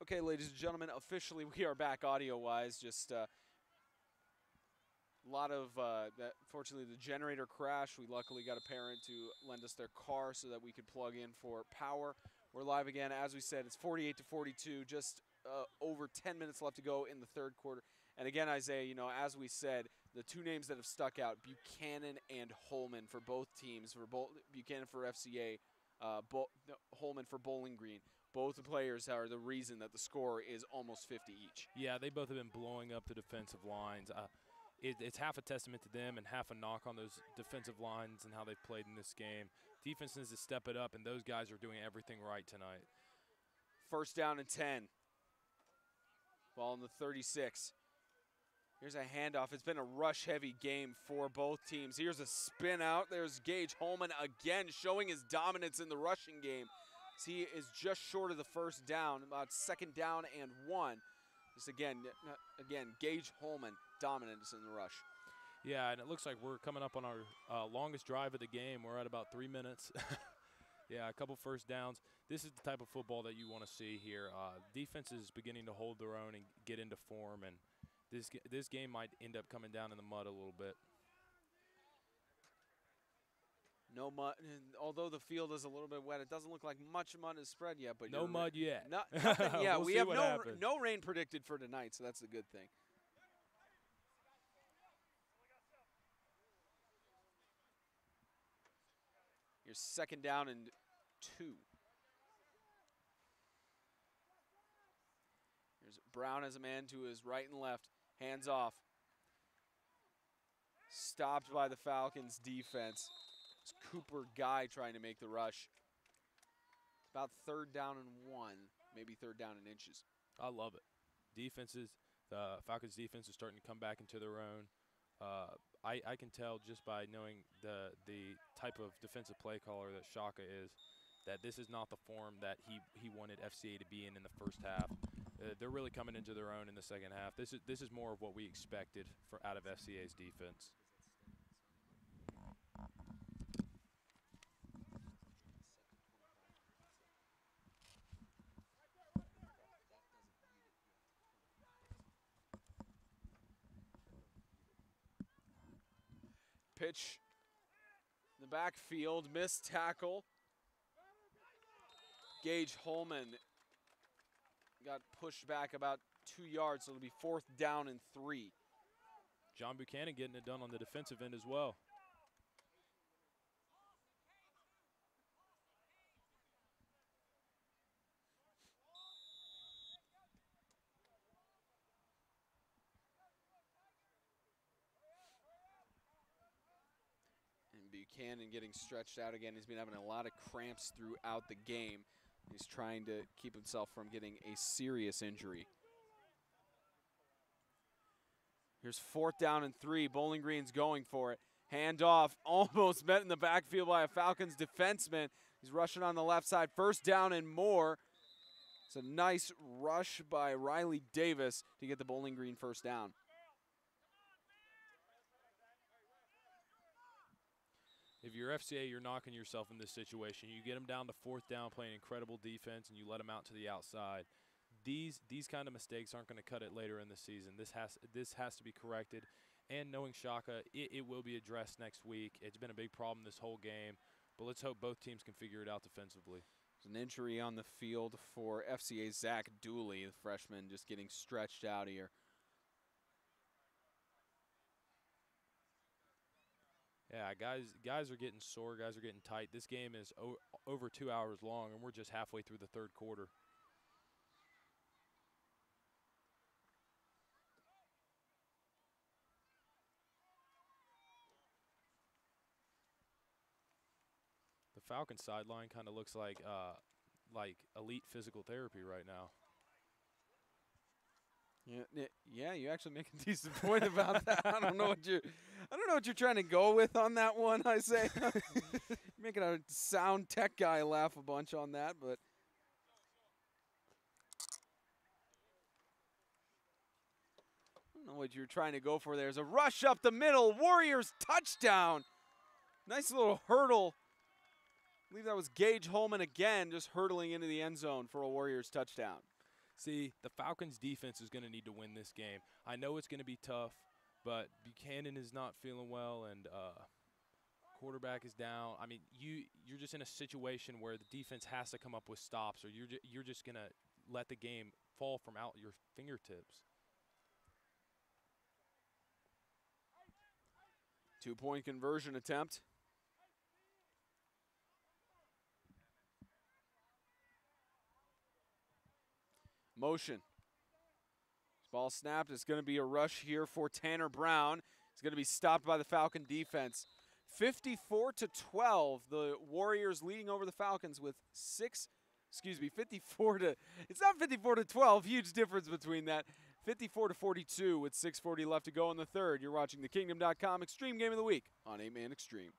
Okay, ladies and gentlemen, officially we are back audio-wise. Just a lot of, fortunately, the generator crashed. We luckily got a parent to lend us their car so that we could plug in for power. We're live again. As we said, it's 48-42, just over 10 minutes left to go in the third quarter. And again, Isaiah, you know, as we said, the two names that have stuck out, Buchanan and Holman for both teams, Buchanan for FCA, Holman for Bowling Green. Both the players are the reason that the score is almost 50 each.
Yeah, they both have been blowing up the defensive lines. It's half a testament to them and half a knock on those defensive lines and how they've played in this game. Defense needs to step it up, and those guys are doing everything right tonight.
First down and 10. Ball in the 36. Here's a handoff. It's been a rush-heavy game for both teams. Here's a spin out. There's Gage Holman again showing his dominance in the rushing game. He is just short of the first down, about second down and 1. Just again, Gage Holman, dominance in the rush.
Yeah, and it looks like we're coming up on our longest drive of the game. We're at about 3 minutes. Yeah, a couple first downs. This is the type of football that you want to see here. Defense is beginning to hold their own and get into form, and this game might end up coming down in the mud a little bit.
No mud, and although the field is a little bit wet, it doesn't look like much mud is spread yet. But
no mud yet.
Nothing, yeah,
we'll
we
see
have
what
no rain predicted for tonight, so that's a good thing. Here's second down and 2. Here's Brown as a man to his right and left. Hands off. Stopped by the Falcons defense. It's Cooper Guy trying to make the rush. About third down and 1, maybe third down in inches.
I love it. The Falcons defense is starting to come back into their own. I can tell just by knowing the type of defensive play caller that Shaka is, that this is not the form that he wanted FCA to be in the first half. They're really coming into their own in the second half. This is more of what we expected out of FCA's defense.
Pitch in the backfield, missed tackle. Gage Holman got pushed back about 2 yards, so it'll be fourth down and 3.
John Buchanan getting it done on the defensive end as well.
Buchanan getting stretched out again. He's been having a lot of cramps throughout the game. He's trying to keep himself from getting a serious injury. Here's fourth down and 3. Bowling Green's going for it. Handoff, almost met in the backfield by a Falcons defenseman. He's rushing on the left side. First down and more. It's a nice rush by Riley Davis to get the Bowling Green first down.
If you're FCA, you're knocking yourself in this situation. You get them down to fourth down playing incredible defense, and you let them out to the outside. These kind of mistakes aren't going to cut it later in the season. This has to be corrected. And knowing Shaka, it will be addressed next week. It's been a big problem this whole game, but let's hope both teams can figure it out defensively.
There's an injury on the field for FCA Zach Dooley, the freshman, just getting stretched out here.
Yeah, guys are getting sore. Guys are getting tight. This game is over 2 hours long, and we're just halfway through the third quarter. The Falcons sideline kind of looks like elite physical therapy right now.
Yeah, you actually make a decent point about that. I don't know what you're trying to go with on that one, Isaiah. Making a sound tech guy laugh a bunch on that, but I don't know what you're trying to go for. There's a rush up the middle. Warriors touchdown. Nice little hurdle. I believe that was Gage Holman again, just hurtling into the end zone for a Warriors touchdown.
See, the Falcons' defense is going to need to win this game. I know it's going to be tough, but Buchanan is not feeling well, and quarterback is down. I mean, you're just in a situation where the defense has to come up with stops, or you're just going to let the game fall from out your fingertips.
2-point conversion attempt. Motion. Ball snapped. It's going to be a rush here for Tanner Brown. It's going to be stopped by the Falcon defense. 54-12. The Warriors leading over the Falcons with 54 to, it's not 54-12. Huge difference between that. 54-42 with 6:40 left to go in the third. You're watching the Kingdom.com Extreme Game of the Week on 8-Man Extreme.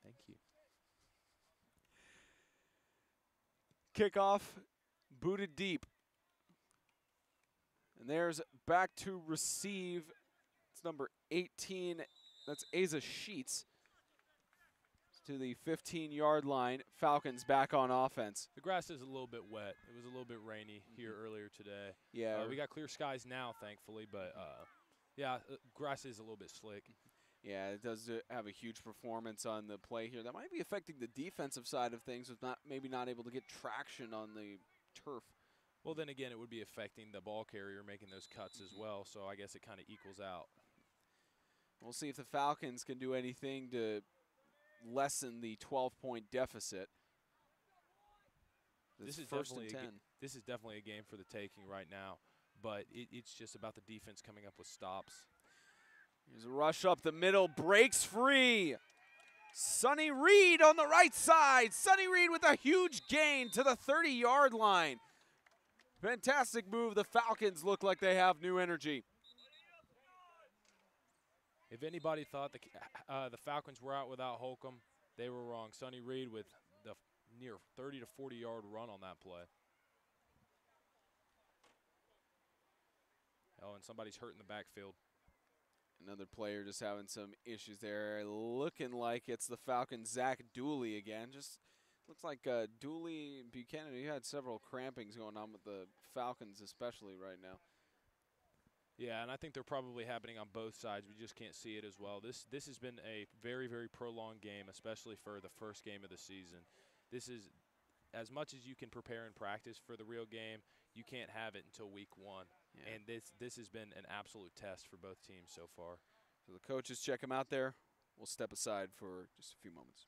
Thank you.
Kickoff booted deep. And there's back to receive. It's number 18. That's Asa Sheets. To the 15-yard line. Falcons back on offense.
The grass is a little bit wet. It was a little bit rainy here earlier today.
Yeah.
We got clear skies now, thankfully, but yeah, grass is a little bit slick.
Yeah, it does have a huge performance on the play here. That might be affecting the defensive side of things with maybe not able to get traction on the turf.
Well, then again, it would be affecting the ball carrier making those cuts as well, so I guess it kind of equals out.
We'll see if the Falcons can do anything to lessen the 12-point deficit.
This is
first and 10.
This is definitely a game for the taking right now, but it's just about the defense coming up with stops.
Here's a rush up the middle, breaks free. Sonny Reed on the right side. Sonny Reed with a huge gain to the 30-yard line. Fantastic move. The Falcons look like they have new energy.
If anybody thought the Falcons were out without Holcomb, they were wrong. Sonny Reed with the near 30 to 40-yard run on that play. Oh, and somebody's hurt in the backfield.
Another player just having some issues there. Looking like it's the Falcons' Zach Dooley again. Just Looks like Dooley and Buchanan, you had several crampings going on with the Falcons especially right now.
Yeah, and I think they're probably happening on both sides. We just can't see it as well. This has been a very, very prolonged game, especially for the first game of the season. This is, as much as you can prepare and practice for the real game, you can't have it until week 1. Yeah. And this has been an absolute test for both teams so far.
So the coaches check them out there. We'll step aside for just a few moments.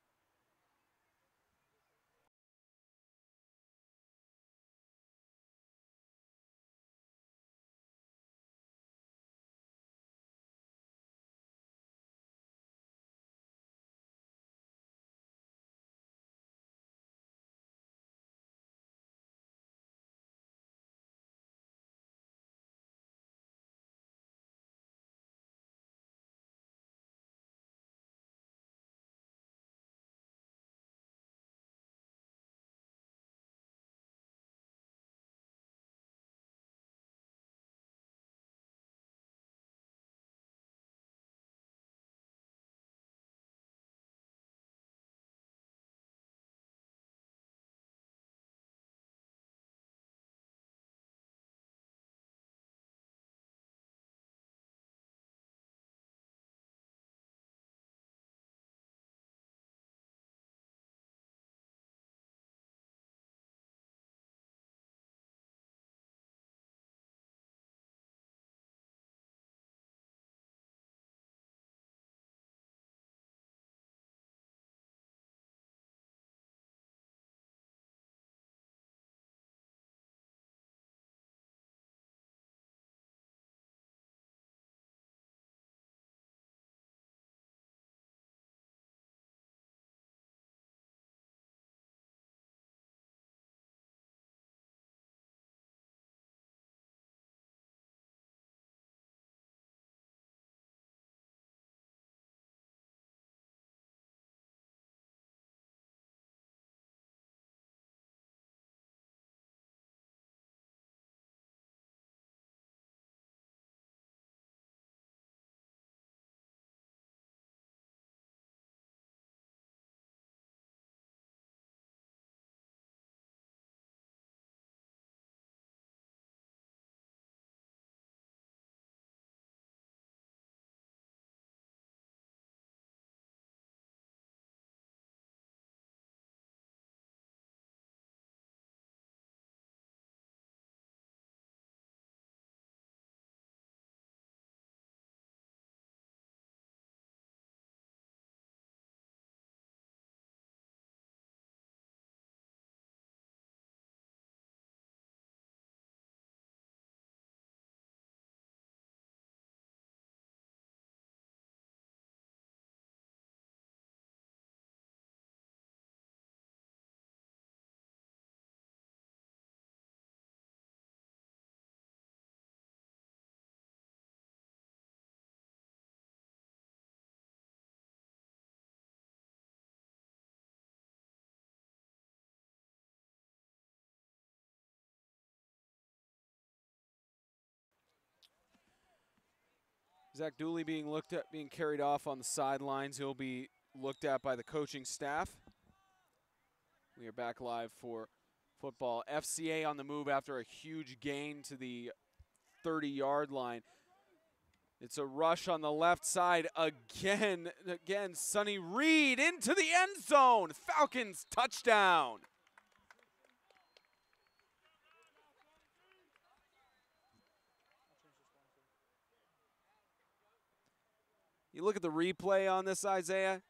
Zach Dooley being looked at, being carried off on the sidelines. He'll be looked at by the coaching staff. We are back live for football. FCA on the move after a huge gain to the 30-yard line. It's a rush on the left side again. Again, Sonny Reed into the end zone. Falcons touchdown. You look at the replay on this, Isaiah.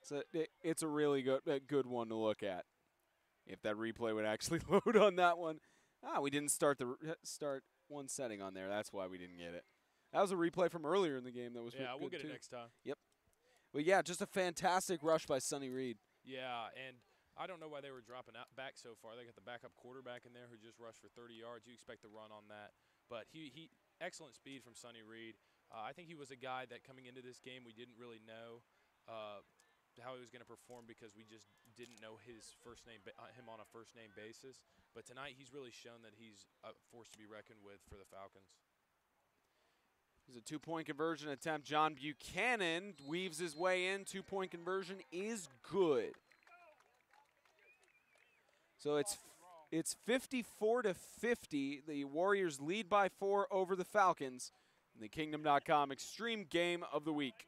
It's a really good one to look at. If that replay would actually load on that one. We didn't start one setting on there. That's why we didn't get it. That was a replay from earlier in the game that was good
we'll get
too.
it next time.
Yep. But yeah, just a fantastic rush by Sonny Reed.
Yeah, and I don't know why they were dropping back so far. They got the backup quarterback in there who just rushed for 30 yards. You expect to run on that. But he excellent speed from Sonny Reed. I think he was a guy that coming into this game we didn't really know how he was going to perform because we just didn't know his him on a first-name basis. But tonight he's really shown that he's a force to be reckoned with for the Falcons.
Here's a two-point conversion attempt. John Buchanan weaves his way in. Two-point conversion is good. So it's 54-50. The Warriors lead by 4 over the Falcons in the Kingdom.com Extreme Game of the Week.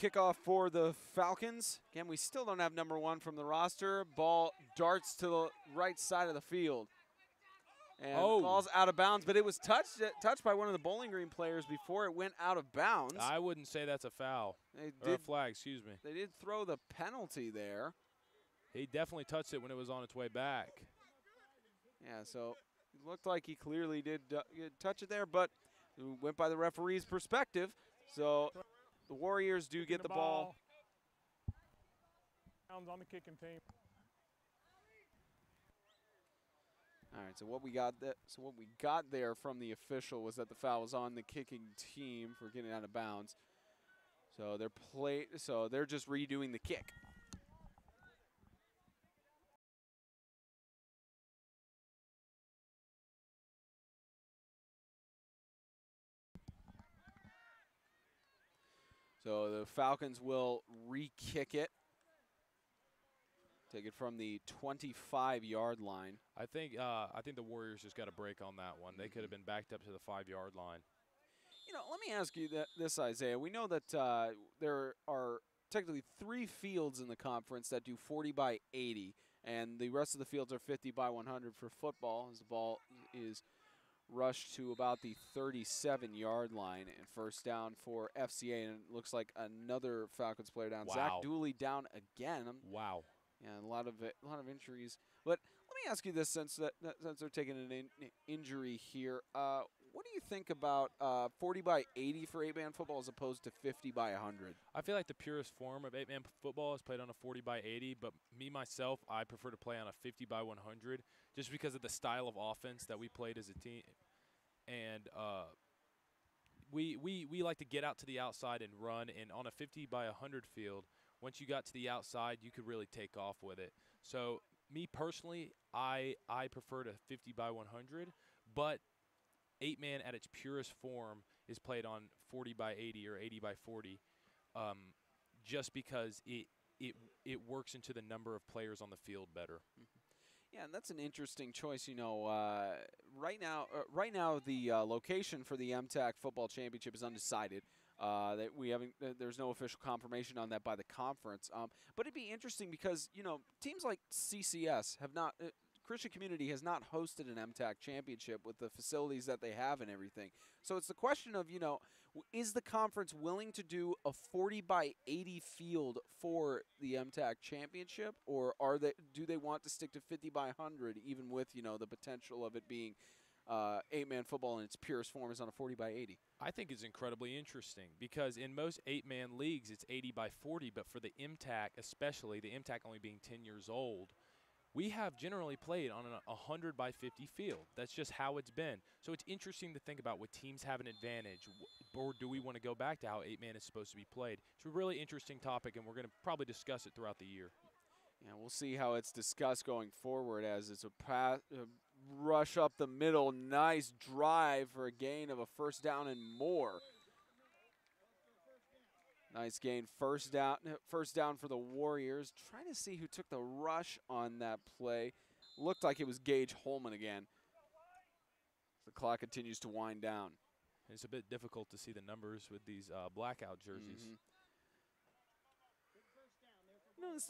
Kickoff for the Falcons. Again, we still don't have number 1 from the roster. Ball darts to the right side of the field. And ball's out of bounds, but it was touched by one of the Bowling Green players before it went out of bounds.
I wouldn't say that's a foul. Or a flag, excuse me.
They did throw the penalty there.
He definitely touched it when it was on its way back.
Yeah, so it looked like he clearly did touch it there, but it went by the referee's perspective. So the Warriors do get the ball.
On the kicking team.
All right, so what we got there from the official was that the foul was on the kicking team for getting out of bounds. So they're just redoing the kick. So the Falcons will re-kick it. Take it from the 25-yard line.
I think the Warriors just got a break on that one. They could have been backed up to the 5-yard line.
You know, let me ask you this, Isaiah. We know that there are technically 3 fields in the conference that do 40 by 80, and the rest of the fields are 50 by 100 for football, as the ball is rushed to about the 37-yard line, and first down for FCA, and it looks like another Falcons player down.
Wow.
Zach Dooley down again.
Wow.
Yeah, a lot of injuries. But let me ask you this, since they're taking an injury here, what do you think about 40 by 80 for 8-man football as opposed to 50 by 100?
I feel like the purest form of 8-man football is played on a 40 by 80, but myself, I prefer to play on a 50 by 100 just because of the style of offense that we played as a team. And we like to get out to the outside and run, and on a 50 by 100 field, once you got to the outside, you could really take off with it. So me personally, I prefer to 50 by 100, but 8-man at its purest form is played on 40 by 80 or 80 by 40, just because it works into the number of players on the field better.
Yeah, and that's an interesting choice. You know, right now the location for the MTAC Football Championship is undecided. That we haven't. There's no official confirmation on that by the conference. But it'd be interesting because, you know, teams like CCS have not. Christian community has not hosted an MTAC championship with the facilities that they have and everything. So it's the question of, you know, is the conference willing to do a 40-by-80 field for the MTAC championship, or do they want to stick to 50-by-100, even with, you know, the potential of it being 8-man football in its purest form is on a 40-by-80?
I think it's incredibly interesting because in most 8-man leagues it's 80-by-40, but for the MTAC, especially the MTAC only being 10 years old, we have generally played on a 100-by-50 field. That's just how it's been. So it's interesting to think about what teams have an advantage, or do we want to go back to how 8-man is supposed to be played? It's a really interesting topic, and we're going to probably discuss it throughout the year.
Yeah, we'll see how it's discussed going forward as it's a rush up the middle. Nice drive for a gain of a first down and more. Nice gain, first down for the Warriors. Trying to see who took the rush on that play. Looked like it was Gage Holman again. The clock continues to wind down.
It's a bit difficult to see the numbers with these blackout jerseys.
You know, it's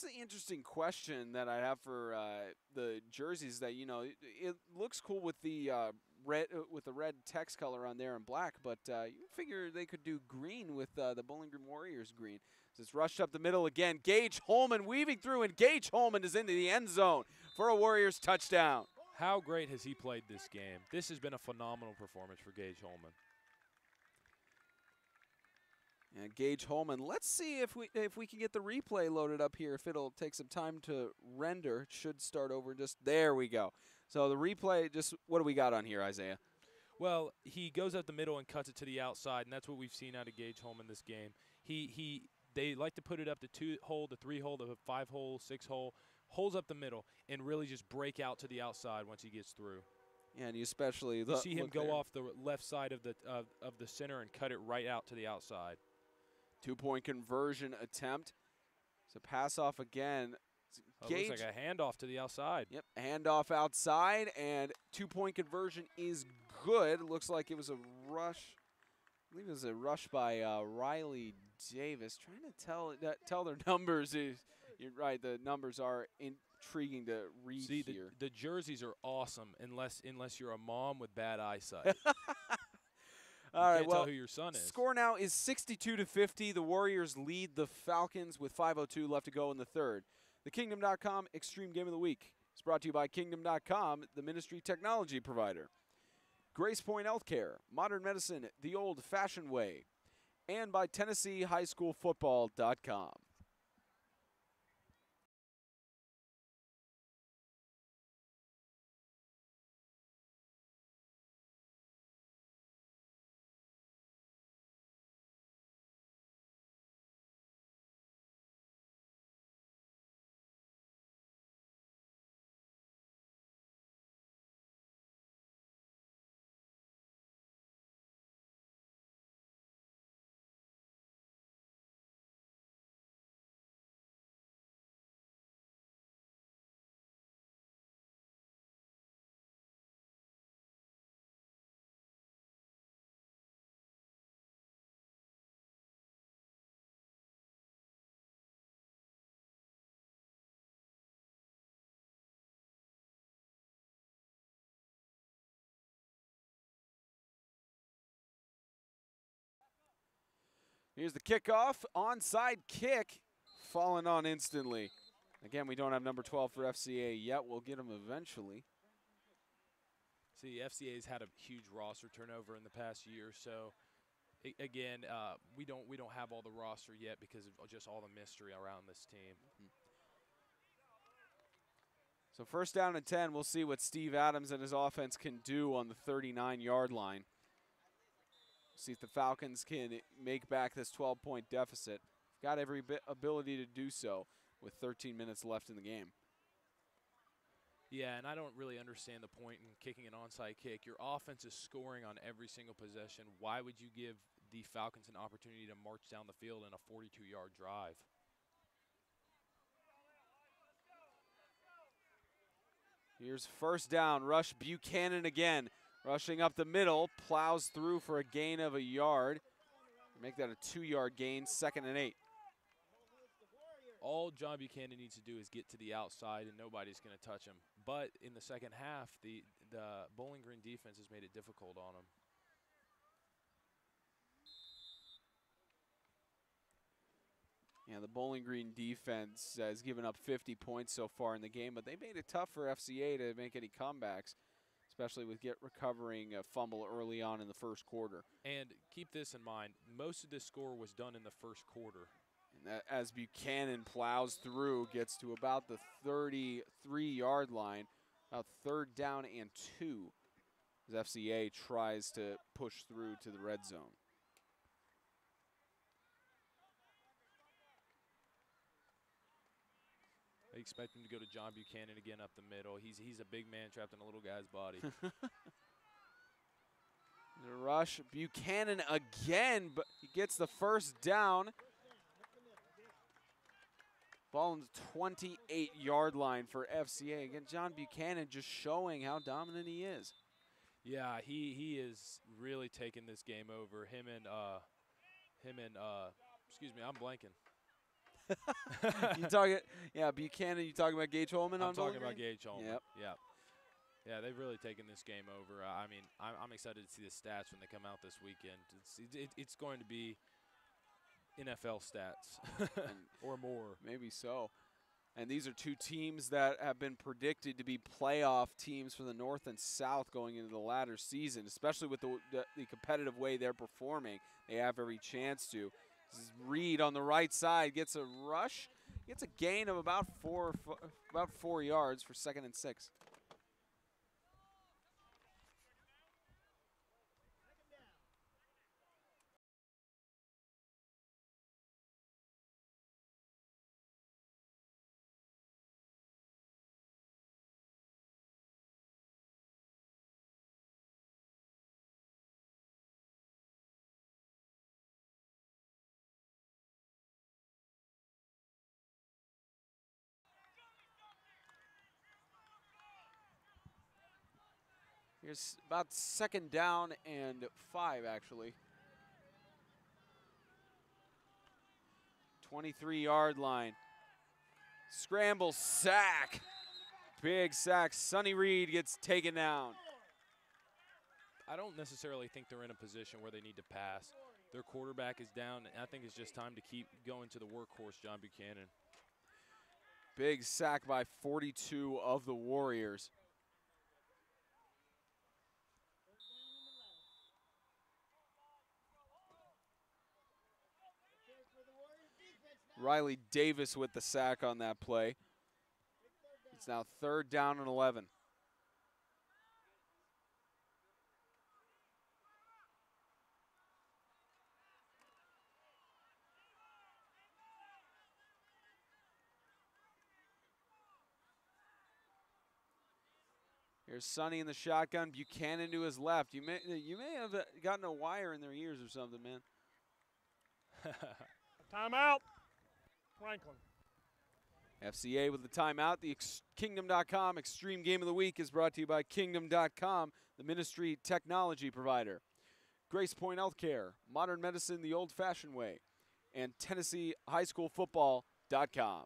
an interesting question that I have for the jerseys. That, you know, it looks cool with the red text color on there and black, but you figure they could do green with the Bowling Green Warriors green. So it's rushed up the middle again. Gage Holman weaving through, and Gage Holman is into the end zone for a Warriors touchdown.
How great has he played this game? This has been a phenomenal performance for Gage Holman.
And Gage Holman, let's see if we can get the replay loaded up here. If it'll take some time to render, it should start over. Just there we go. So the replay, just what do we got on here, Isaiah?
Well, he goes up the middle and cuts it to the outside, and that's what we've seen out of Gage Holman this game. They like to put it up to 2-hole, the 3-hole, the 5-hole, 6-hole, holes up the middle, and really just break out to the outside once he gets through.
Yeah, and you especially
you see him go off the left side of the center and cut it right out to the outside.
2-point conversion attempt. So pass off again.
Looks like a handoff to the outside.
Yep, handoff outside, and 2-point conversion is good. Looks like it was a rush. I believe it was a rush by Riley Davis. Trying to tell their numbers. You're right, the numbers are intriguing to read here.
The jerseys are awesome unless you're a mom with bad eyesight.
All right,
can't tell who your son is.
Score now is 62-50. The Warriors lead the Falcons with 5:02 left to go in the third. The Kingdom.com Extreme Game of the Week is brought to you by Kingdom.com, the ministry technology provider. Grace Point Healthcare, modern medicine the old-fashioned way, and by TennesseeHighSchoolFootball.com. Here's the kickoff, onside kick, falling on instantly. Again, we don't have number 12 for FCA yet. We'll get him eventually.
See, FCA's had a huge roster turnover in the past year, so again, we don't have all the roster yet because of just all the mystery around this team.
So first down and 10, we'll see what Steve Adams and his offense can do on the 39-yard line. See if the Falcons can make back this 12-point deficit. Got every ability to do so with 13 minutes left in the game.
Yeah, and I don't really understand the point in kicking an onside kick. Your offense is scoring on every single possession. Why would you give the Falcons an opportunity to march down the field in a 42-yard drive?
Here's first down. Rush Buchanan again. Rushing up the middle, plows through for a gain of a yard. Make that a 2-yard gain, 2nd and 8.
all John Buchanan needs to do is get to the outside, and nobody's going to touch him. But in the second half, the Bowling Green defense has made it difficult on him.
Yeah, the Bowling Green defense has given up 50 points so far in the game, but they made it tough for FCA to make any comebacks, especially with recovering a fumble early on in the first quarter.
And keep this in mind, most of this score was done in the first quarter.
And that, as Buchanan plows through, gets to about the 33-yard line, about 3rd down and 2, as FCA tries to push through to the red zone.
They expect him to go to John Buchanan again up the middle. He's a big man trapped in a little guy's body.
The rush, Buchanan again, but he gets the first down. Ball on the 28-yard line for FCA. Again, John Buchanan just showing how dominant he is.
Yeah, he is really taking this game over. Him and excuse me, I'm blanking.
You talking, yeah, Buchanan. You talking about Gage Holman?
I'm talking about Gage Holman.
Yep.
Yeah. Yeah, they've really taken this game over. I mean, I'm excited to see the stats when they come out this weekend. It's going to be NFL stats or more.
Maybe so. And these are two teams that have been predicted to be playoff teams for the North and South going into the latter season, especially with the competitive way they're performing. They have every chance to. This is Reed on the right side, gets a rush, gets a gain of about 4 yards for 2nd and 6. Here's about 2nd down and 5, actually. 23-yard line. Scramble, sack. Big sack. Sonny Reed gets taken down.
I don't necessarily think they're in a position where they need to pass. Their quarterback is down, and I think it's just time to keep going to the workhorse, John Buchanan.
Big sack by 42 of the Warriors. Riley Davis with the sack on that play. It's now 3rd down and 11. Here's Sonny in the shotgun, Buchanan to his left. You may have gotten a wire in their ears or something, man.
Timeout. Franklin.
FCA with the timeout. The Kingdom.com Extreme Game of the Week is brought to you by Kingdom.com, the ministry technology provider. Grace Point Healthcare, modern medicine the old-fashioned way, and TennesseeHighSchoolFootball.com.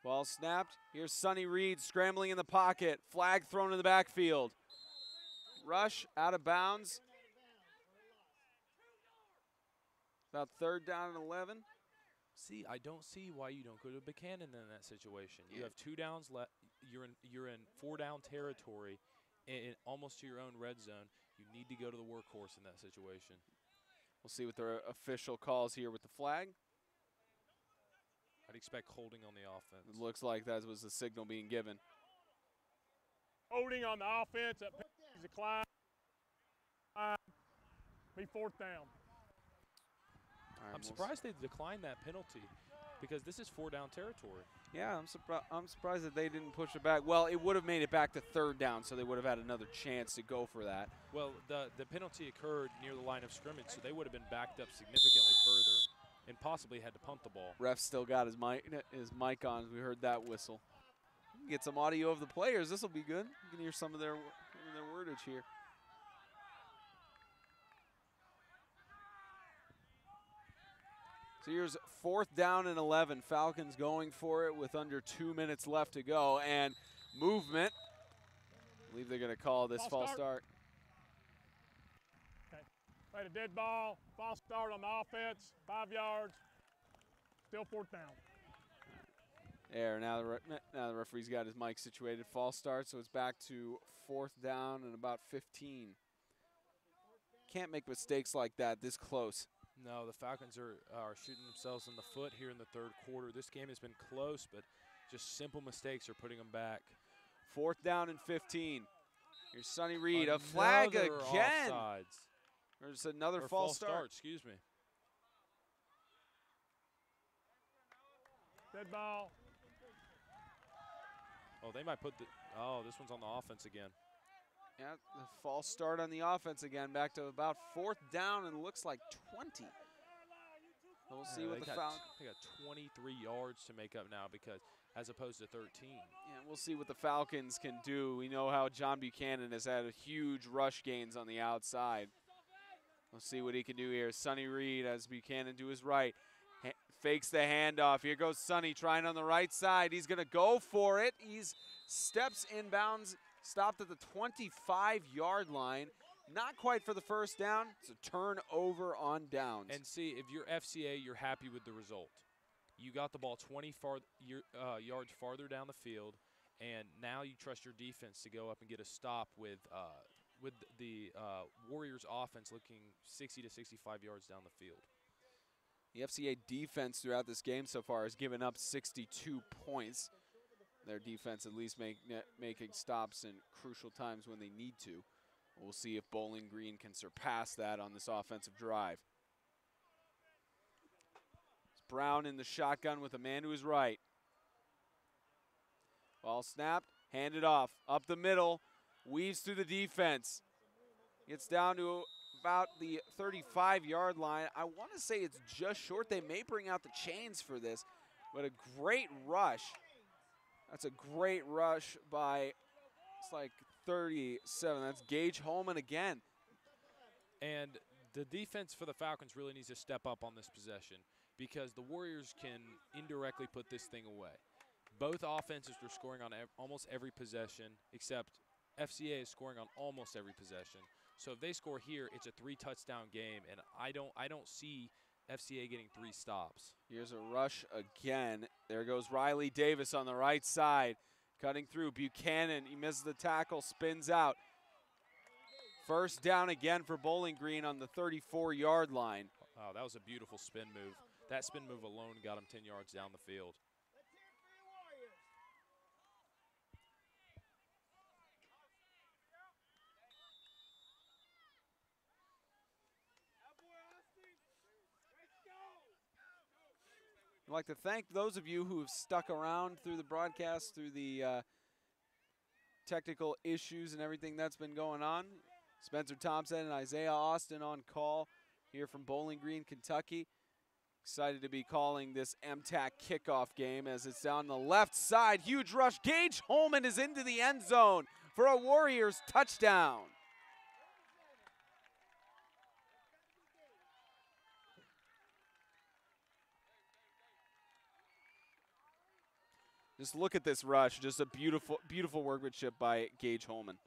Ball snapped. Here's Sonny Reed scrambling in the pocket. Flag thrown in the backfield. Rush out of bounds. About 3rd down and 11.
See, I don't see why you don't go to Buchanan in that situation. You have 2 downs left. You're in 4-down territory, and almost to your own red zone. You need to go to the workhorse in that situation.
We'll see what their official calls here with the flag.
I'd expect holding on the offense.
It looks like that was the signal being given.
Holding on the offense. That penalty decline. Be 4th down.
Right,
I'm surprised they declined that penalty because this is 4-down territory.
Yeah, I'm surprised that they didn't push it back. Well, it would have made it back to 3rd down, so they would have had another chance to go for that.
Well, the penalty occurred near the line of scrimmage, so they would have been backed up significantly further and possibly had to punt the ball.
Ref still got his mic on. We heard that whistle. Get some audio of the players. This will be good. You can hear some of their wordage here. So here's 4th down and 11. Falcons going for it with under 2 minutes left to go. And movement. I believe they're going to call this false start.
Okay. Played a dead ball. False start on the offense. 5 yards. Still 4th down.
There, now the referee's got his mic situated. False start, so it's back to 4th down and about 15. Can't make mistakes like that this close.
No, the Falcons are shooting themselves in the foot here in the 3rd quarter. This game has been close, but just simple mistakes are putting them back.
4th down and 15. Here's Sonny Reed, a flag again.
Offsides.
There's another false start.
Excuse me.
Dead ball.
Oh, they might put this one's on the offense again.
Yeah, the false start on the offense again, back to about 4th down and looks like 20. So we'll see what the Falcons.
They got 23 yards to make up now as opposed to 13.
Yeah, we'll see what the Falcons can do. We know how John Buchanan has had a huge rush gains on the outside. We'll see what he can do here. Sonny Reed as Buchanan to his right. Fakes the handoff. Here goes Sonny trying on the right side. He's going to go for it. He's steps inbounds. Stopped at the 25-yard line. Not quite for the 1st down. It's a turnover on downs.
And see, if you're FCA, you're happy with the result. You got the ball 20 yards farther down the field, and now you trust your defense to go up and get a stop with the Warriors offense looking 60 to 65 yards down the field.
The FCA defense throughout this game so far has given up 62 points. Their defense at least making stops in crucial times when they need to. We'll see if Bowling Green can surpass that on this offensive drive. It's Brown in the shotgun with a man to his right. Ball snapped, handed off, up the middle, weaves through the defense. Gets down to about the 35-yard line. I want to say it's just short. They may bring out the chains for this, but a great rush. That's a great rush by, it's like 37. That's Gage Holman again.
And the defense for the Falcons really needs to step up on this possession because the Warriors can indirectly put this thing away. Both offenses are scoring on almost every possession, except FCA is scoring on almost every possession. So if they score here, it's a 3-touchdown game, and I don't see FCA getting 3 stops.
Here's a rush again. There goes Riley Davis on the right side, cutting through. Buchanan, he misses the tackle, spins out. 1st down again for Bowling Green on the 34-yard line.
Oh, that was a beautiful spin move. That spin move alone got him 10 yards down the field.
I'd like to thank those of you who have stuck around through the broadcast, through the technical issues and everything that's been going on. Spencer Thompson and Isaiah Austin on call here from Bowling Green, Kentucky. Excited to be calling this MTAC Kickoff Game as it's down the left side. Huge rush. Gage Holman is into the end zone for a Warriors touchdown. Just look at this rush. Just a beautiful, beautiful workmanship by Gage Holman.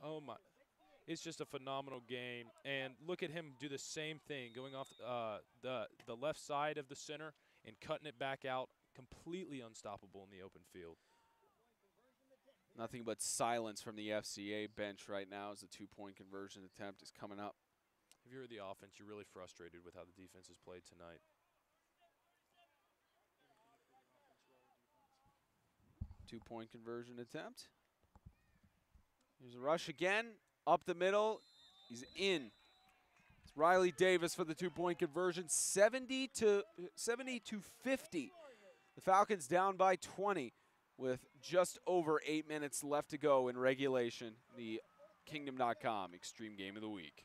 Oh, my. It's just a phenomenal game. And look at him do the same thing, going off the left side of the center and cutting it back out, completely unstoppable in the open field.
Nothing but silence from the FCA bench right now as the two-point conversion attempt is coming up.
If you're the offense, you're really frustrated with how the defense has played tonight.
Two-point conversion attempt. Here's a rush again, up the middle. He's in. It's Riley Davis for the two-point conversion, 70 to 50. The Falcons down by 20 with just over 8 minutes left to go in regulation. The Kingdom.com Extreme Game of the Week.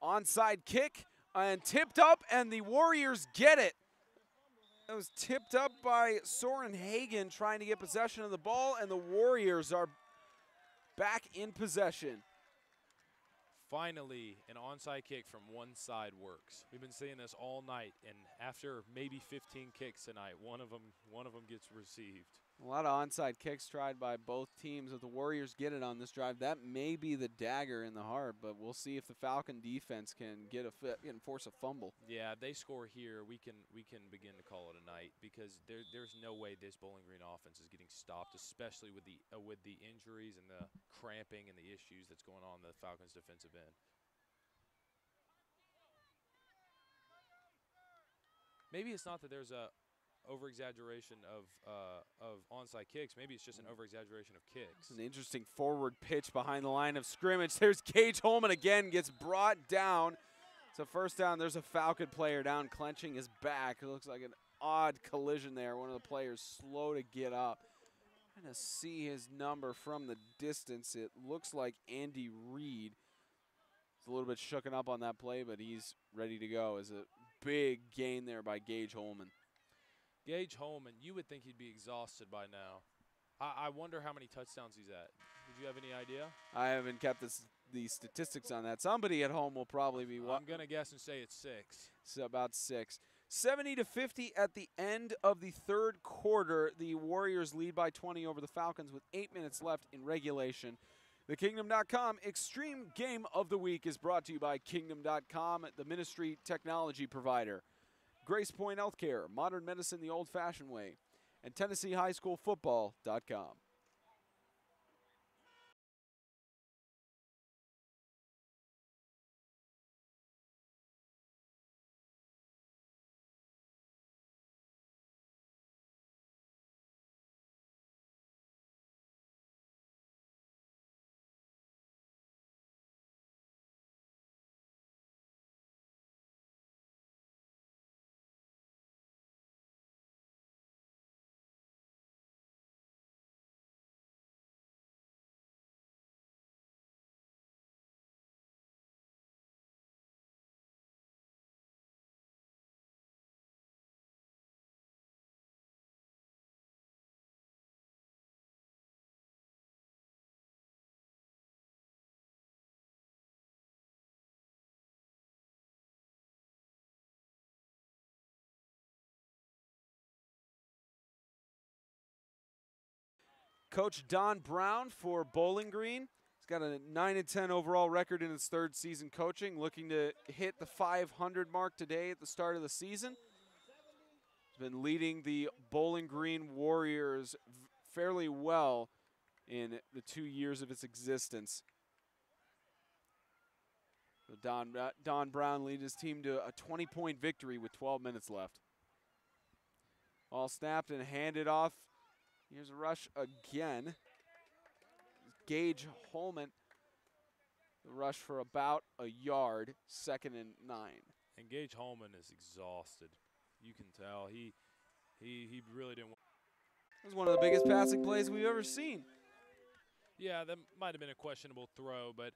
Onside kick and tipped up, and the Warriors get it. It was tipped up by Soren Hagen trying to get possession of the ball, and the Warriors are back in possession.
Finally, an onside kick from one side works. We've been seeing this all night, and after maybe 15 kicks tonight, one of them gets received.
A lot of onside kicks tried by both teams. If the Warriors get it on this drive, that may be the dagger in the heart, but we'll see if the Falcon defense can force a fumble.
Yeah, if they score here, we can begin to call it a night, because there's no way this Bowling Green offense is getting stopped, especially with the injuries and the cramping and the issues that's going on in the Falcons defensive end. Maybe it's not that there's a over-exaggeration of onside kicks. Maybe it's just an over-exaggeration of kicks.
An interesting forward pitch behind the line of scrimmage. There's Gage Holman again, gets brought down. It's a first down. There's a Falcon player down, clenching his back. It looks like an odd collision there. One of the players slow to get up. Trying to see his number from the distance. It looks like Andy Reid. He's a little bit shooken up on that play, but he's ready to go. It's a big gain there by Gage Holman.
Gage Holman, you would think he'd be exhausted by now. I wonder how many touchdowns he's at. Did you have any idea?
I haven't kept the statistics on that. Somebody at home will probably be.
I'm going to guess and say it's 6.
It's about 6. 70 to 50 at the end of the third quarter. The Warriors lead by 20 over the Falcons with 8 minutes left in regulation. The Kingdom.com Extreme Game of the Week is brought to you by Kingdom.com, the ministry technology provider. Grace Point Healthcare, modern medicine the old-fashioned way, and TennesseeHighSchoolFootball.com. Coach Don Brown for Bowling Green. He's got a 9-10 overall record in his third season coaching, looking to hit the 500 mark today at the start of the season. He's been leading the Bowling Green Warriors fairly well in the 2 years of its existence. So Don Brown leads his team to a 20-point victory with 12 minutes left. All snapped and handed off. Here's a rush again. Gage Holman. The rush for about a yard, 2nd and 9.
And Gage Holman is exhausted. You can tell. He really didn't.
It was one of the biggest passing plays we've ever seen.
Yeah, that might have been a questionable throw, but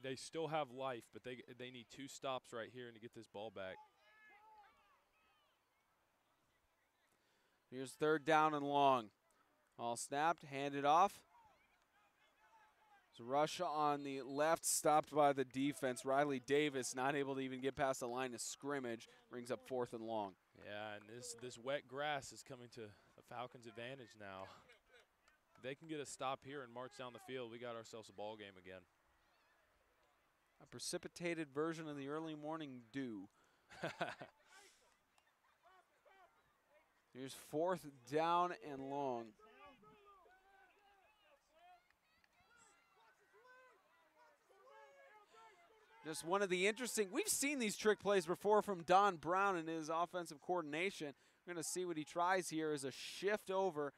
they still have life, but they need 2 stops right here and to get this ball back.
Here's 3rd down and long. All snapped, handed off. There's a rush on the left, stopped by the defense. Riley Davis not able to even get past the line of scrimmage. Brings up 4th and long.
Yeah, and this wet grass is coming to the Falcons' advantage now. If they can get a stop here and march down the field, we got ourselves a ball game again.
A precipitated version of the early morning dew. Here's 4th down and long. Just one of the interesting, we've seen these trick plays before from Don Brown and his offensive coordination. We're going to see what he tries here as a shift over.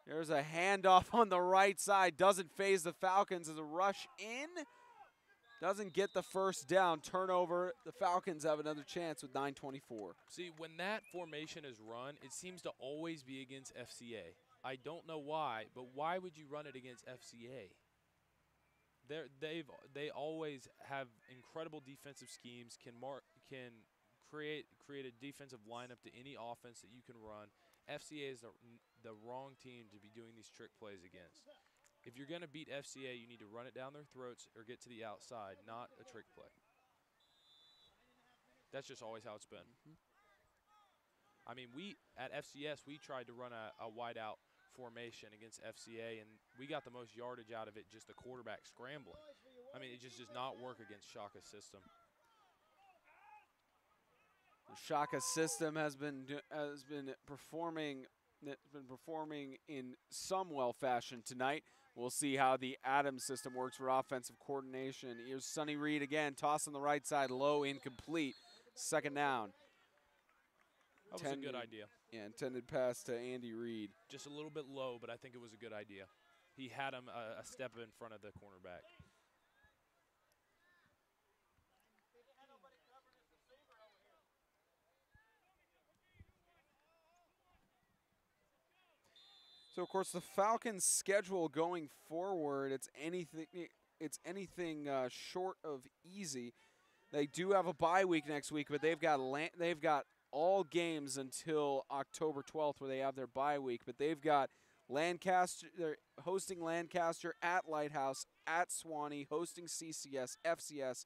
There's a handoff on the right side. Doesn't phase the Falcons as a rush in. Doesn't get the 1st down. Turnover. The Falcons have another chance with 9:24.
See, when that formation is run, it seems to always be against FCA. I don't know why, but why would you run it against FCA? They always have incredible defensive schemes, can create a defensive lineup to any offense that you can run. FCA is the wrong team to be doing these trick plays against. If you're going to beat FCA, you need to run it down their throats or get to the outside, not a trick play. That's just always how it's been. I mean, at FCS, we tried to run a wide-out formation against FCA, and we got the most yardage out of it, just the quarterback scrambling. I mean, it just does not work against Shaka's system.
The Shaka system has been performing in some well fashion tonight. We'll see how the Adams system works for offensive coordination. Here's Sonny Reed again, toss on the right side, low, incomplete. 2nd down.
That was a good idea.
Yeah, intended pass to Andy Reid.
Just a little bit low, but I think it was a good idea. He had him a step in front of the cornerback.
So, of course, the Falcons' schedule going forward, it's anything short of easy. They do have a bye week next week, but they've got all games until October 12th where they have their bye week. But they've got Lancaster, they're hosting Lancaster, at Lighthouse, at Swanee, hosting CCS, FCS,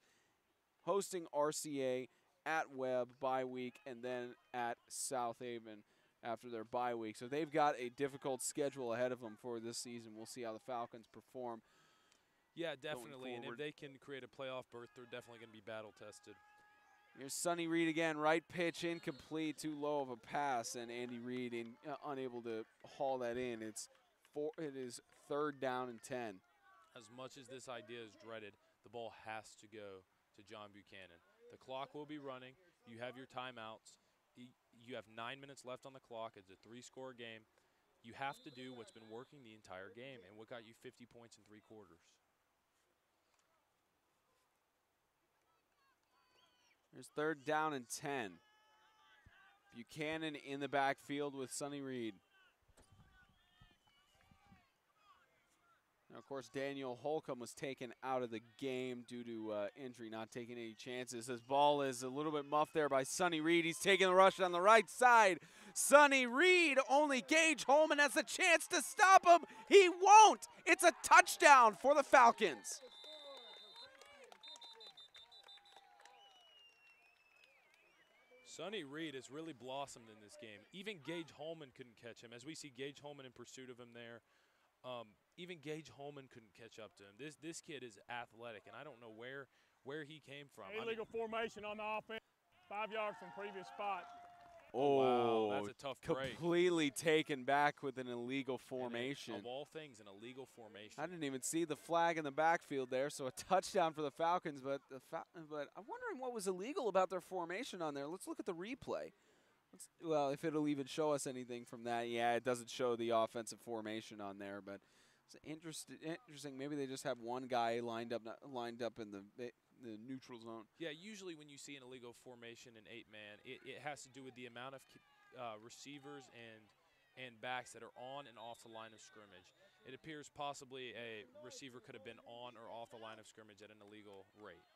hosting RCA at Webb bye week, and then at South Haven after their bye week. So they've got a difficult schedule ahead of them for this season. We'll see how the Falcons perform.
Yeah, definitely. And if they can create a playoff berth, they're definitely going to be battle tested.
Here's Sonny Reed again. Right pitch incomplete, too low of a pass, and Andy Reed unable to haul that in. It is 3rd down and 10.
As much as this idea is dreaded, the ball has to go to John Buchanan. The clock will be running. You have your timeouts. You have 9 minutes left on the clock. It's a 3-score game. You have to do what's been working the entire game and what got you 50 points in 3 quarters.
There's 3rd down and 10. Buchanan in the backfield with Sonny Reed. Now, of course, Daniel Holcomb was taken out of the game due to injury, not taking any chances. This ball is a little bit muffed there by Sonny Reed. He's taking the rush on the right side. Sonny Reed, only Gage Holman has a chance to stop him. He won't. It's a touchdown for the Falcons.
Sonny Reed has really blossomed in this game. Even Gage Holman couldn't catch him. As we see Gage Holman in pursuit of him there, even Gage Holman couldn't catch up to him. This kid is athletic, and I don't know where he came from.
Illegal formation on the offense, 5 yards from previous spot.
Oh,
wow, that's a tough break.
Completely taken back with an illegal formation.
Of all things, an illegal formation.
I didn't even see the flag in the backfield there, so a touchdown for the Falcons. But I'm wondering what was illegal about their formation on there. Let's look at the replay. Well, if it'll even show us anything from that. Yeah, it doesn't show the offensive formation on there, but it's interesting. Maybe they just have one guy lined up in the neutral zone.
Yeah, usually when you see an illegal formation in 8-man, it has to do with the amount of receivers and backs that are on and off the line of scrimmage. It appears possibly a receiver could have been on or off the line of scrimmage at an illegal rate.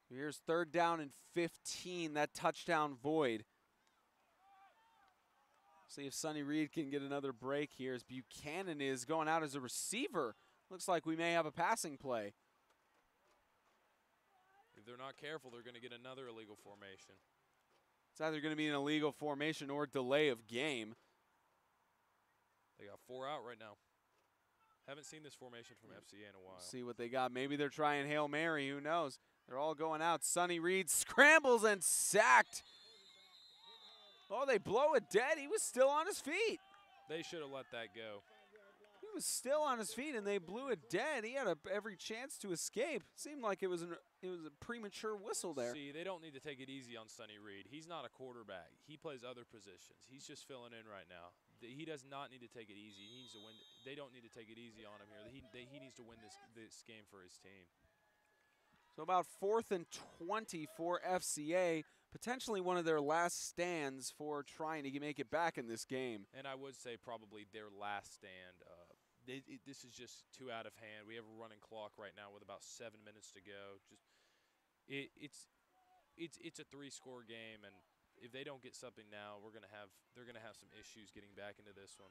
Here's 3rd down and 15, that touchdown void. See if Sonny Reed can get another break here as Buchanan is going out as a receiver. Looks like we may have a passing play.
If they're not careful, they're going to get another illegal formation.
It's either going to be an illegal formation or delay of game.
They got 4 out right now. Haven't seen this formation from FCA in a while.
See what they got. Maybe they're trying Hail Mary. Who knows? They're all going out. Sonny Reed scrambles and sacked. Oh, they blow it dead. He was still on his feet.
They should have let that go.
He was still on his feet, and they blew it dead. He had every chance to escape. Seemed like it was a premature whistle there.
See, they don't need to take it easy on Sonny Reed. He's not a quarterback. He plays other positions. He's just filling in right now. He does not need to take it easy. He needs to win. They don't need to take it easy on him here. He needs to win this game for his team.
So about 4th and 20 for FCA, potentially one of their last stands for trying to make it back in this game.
And I would say probably their last stand. This is just too out of hand. We have a running clock right now with about 7 minutes to go. It's a 3-score game, and if they don't get something now, they're gonna have some issues getting back into this one.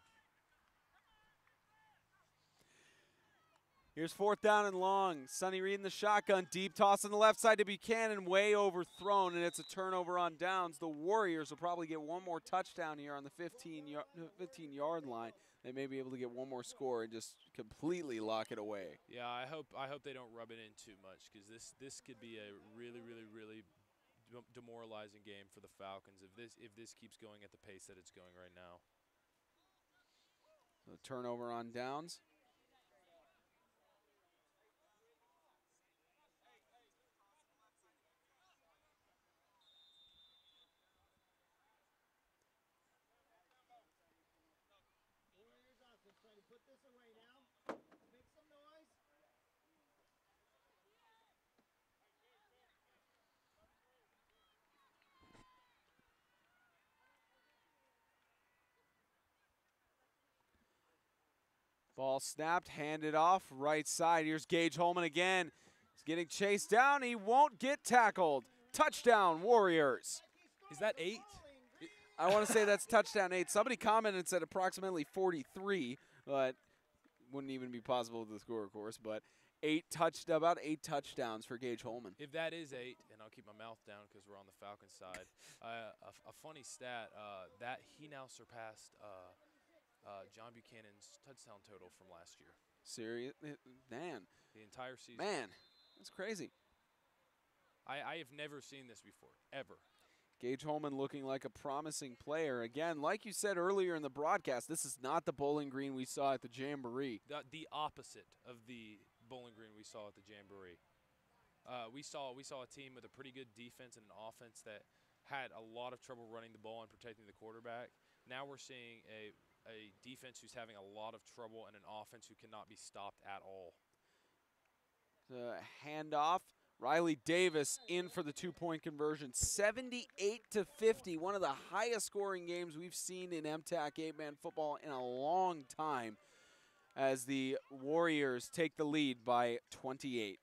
Here's 4th down and long. Sonny Reed in the shotgun. Deep toss on the left side to Buchanan. Way overthrown, and it's a turnover on downs. The Warriors will probably get one more touchdown here on the 15-yard line. They may be able to get one more score and just completely lock it away.
Yeah, I hope they don't rub it in too much, because this could be a really demoralizing game for the Falcons if this keeps going at the pace that it's going right now.
So turnover on downs. Ball snapped, handed off, right side. Here's Gage Holman again. He's getting chased down. He won't get tackled. Touchdown, Warriors.
Is that 8?
I want to say that's touchdown 8. Somebody commented and said approximately 43, but wouldn't even be possible to score, of course, but about 8 touchdowns for Gage Holman.
If that is 8, and I'll keep my mouth down because we're on the Falcons side, a funny stat, that he now surpassed John Buchanan's touchdown total from last year.
Serious? Man.
The entire season.
Man, that's crazy.
I have never seen this before, ever.
Gage Holman looking like a promising player. Again, like you said earlier in the broadcast, this is not the Bowling Green we saw at the Jamboree.
The opposite of the Bowling Green we saw at the Jamboree. We saw a team with a pretty good defense and an offense that had a lot of trouble running the ball and protecting the quarterback. Now we're seeing a defense who's having a lot of trouble and an offense who cannot be stopped at all.
The handoff. Riley Davis in for the 2-point conversion. 78-50, one of the highest scoring games we've seen in MTAC 8-man football in a long time, as the Warriors take the lead by 28.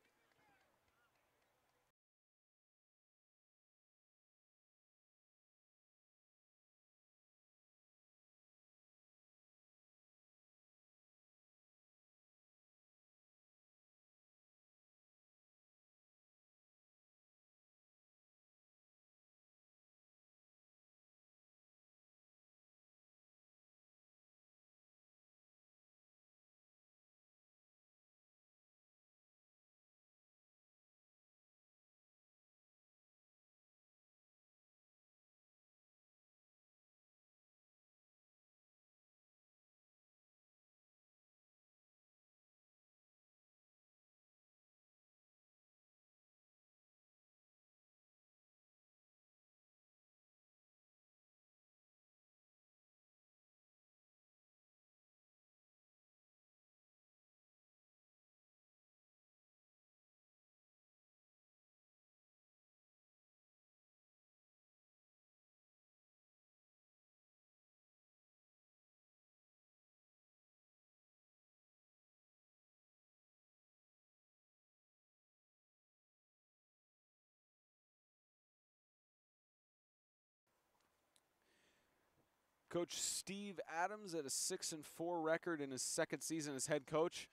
Coach Steve Adams at a 6-4 record in his second season as head coach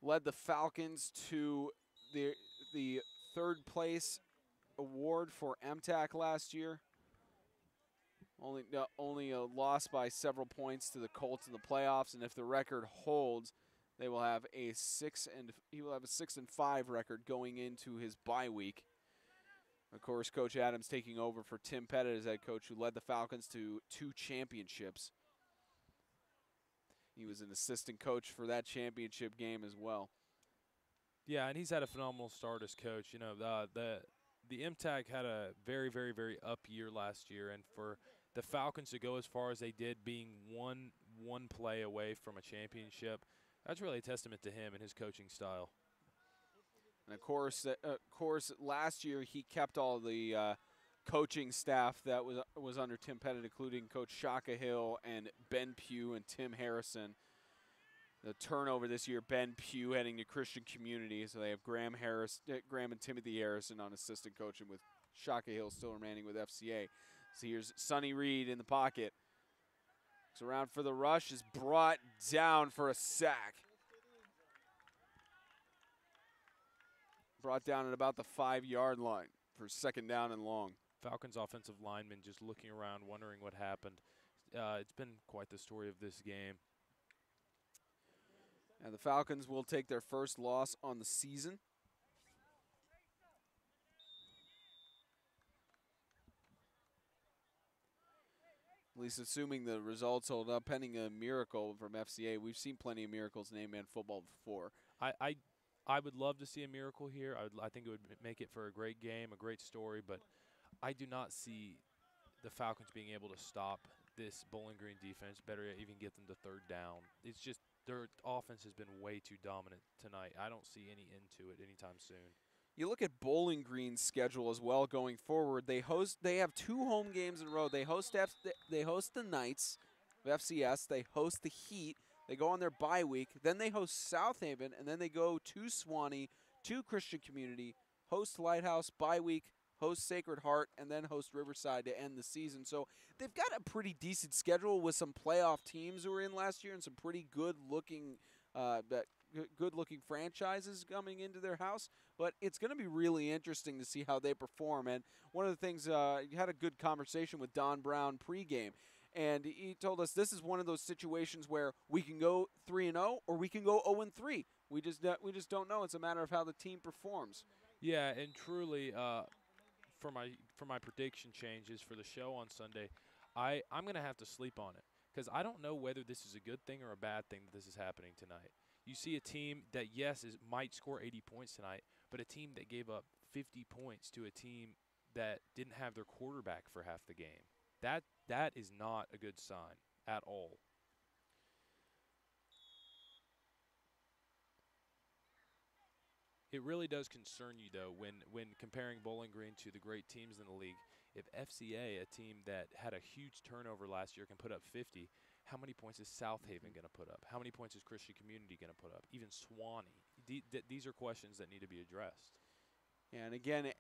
led the Falcons to the third place award for MTAC last year. Only a loss by several points to the Colts in the playoffs, and if the record holds, they will have a 6-5 record going into his bye week. Of course, Coach Adams taking over for Tim Pettit as head coach, who led the Falcons to 2 championships. He was an assistant coach for that championship game as well.
Yeah, and he's had a phenomenal start as coach. You know, the MTAC had a very, very, very up year last year, and for the Falcons to go as far as they did, being one play away from a championship, that's really a testament to him and his coaching style.
And of course, last year he kept all the coaching staff that was under Tim Pettit, including Coach Shaka Hill and Ben Pugh and Tim Harrison. The turnover this year, Ben Pugh heading to Christian Community, so they have Graham and Timothy Harrison on assistant coaching, with Shaka Hill still remaining with FCA. So here's Sonny Reed in the pocket. Looks around for the rush, is brought down for a sack. Brought down at about the 5-yard line for second down and long.
Falcons offensive lineman just looking around, wondering what happened. It's been quite the story of this game.
And the Falcons will take their first loss on the season. At least assuming the results hold up, pending a miracle from FCA. We've seen plenty of miracles in 8-man football before.
I would love to see a miracle here. I think it would make it for a great game, a great story, but I do not see the Falcons being able to stop this Bowling Green defense, better yet even get them to third down. It's just their offense has been way too dominant tonight. I don't see any end to it anytime soon.
You look at Bowling Green's schedule as well going forward. They have 2 home games in a row. They host the Knights of FCS. They host the Heat. They go on their bye week. Then they host South Haven, and then they go to Swanee, to Christian Community, host Lighthouse, bye week, host Sacred Heart, and then host Riverside to end the season. So they've got a pretty decent schedule with some playoff teams who were in last year and some pretty good-looking good-looking franchises coming into their house, but it's going to be really interesting to see how they perform. And one of the things, you had a good conversation with Don Brown pregame, and he told us this is one of those situations where we can go 3-0 or we can go 0-3. We just don't know. It's a matter of how the team performs.
Yeah, and truly, for my prediction changes for the show on Sunday, I'm going to have to sleep on it because I don't know whether this is a good thing or a bad thing that this is happening tonight. You see a team that, yes, might score 80 points tonight, but a team that gave up 50 points to a team that didn't have their quarterback for half the game. That is not a good sign at all. It really does concern you, though, when comparing Bowling Green to the great teams in the league. If FCA, a team that had a huge turnover last year, can put up 50, how many points is South Haven going to put up? How many points is Christian Community going to put up? Even Swanee. These are questions that need to be addressed.
And again,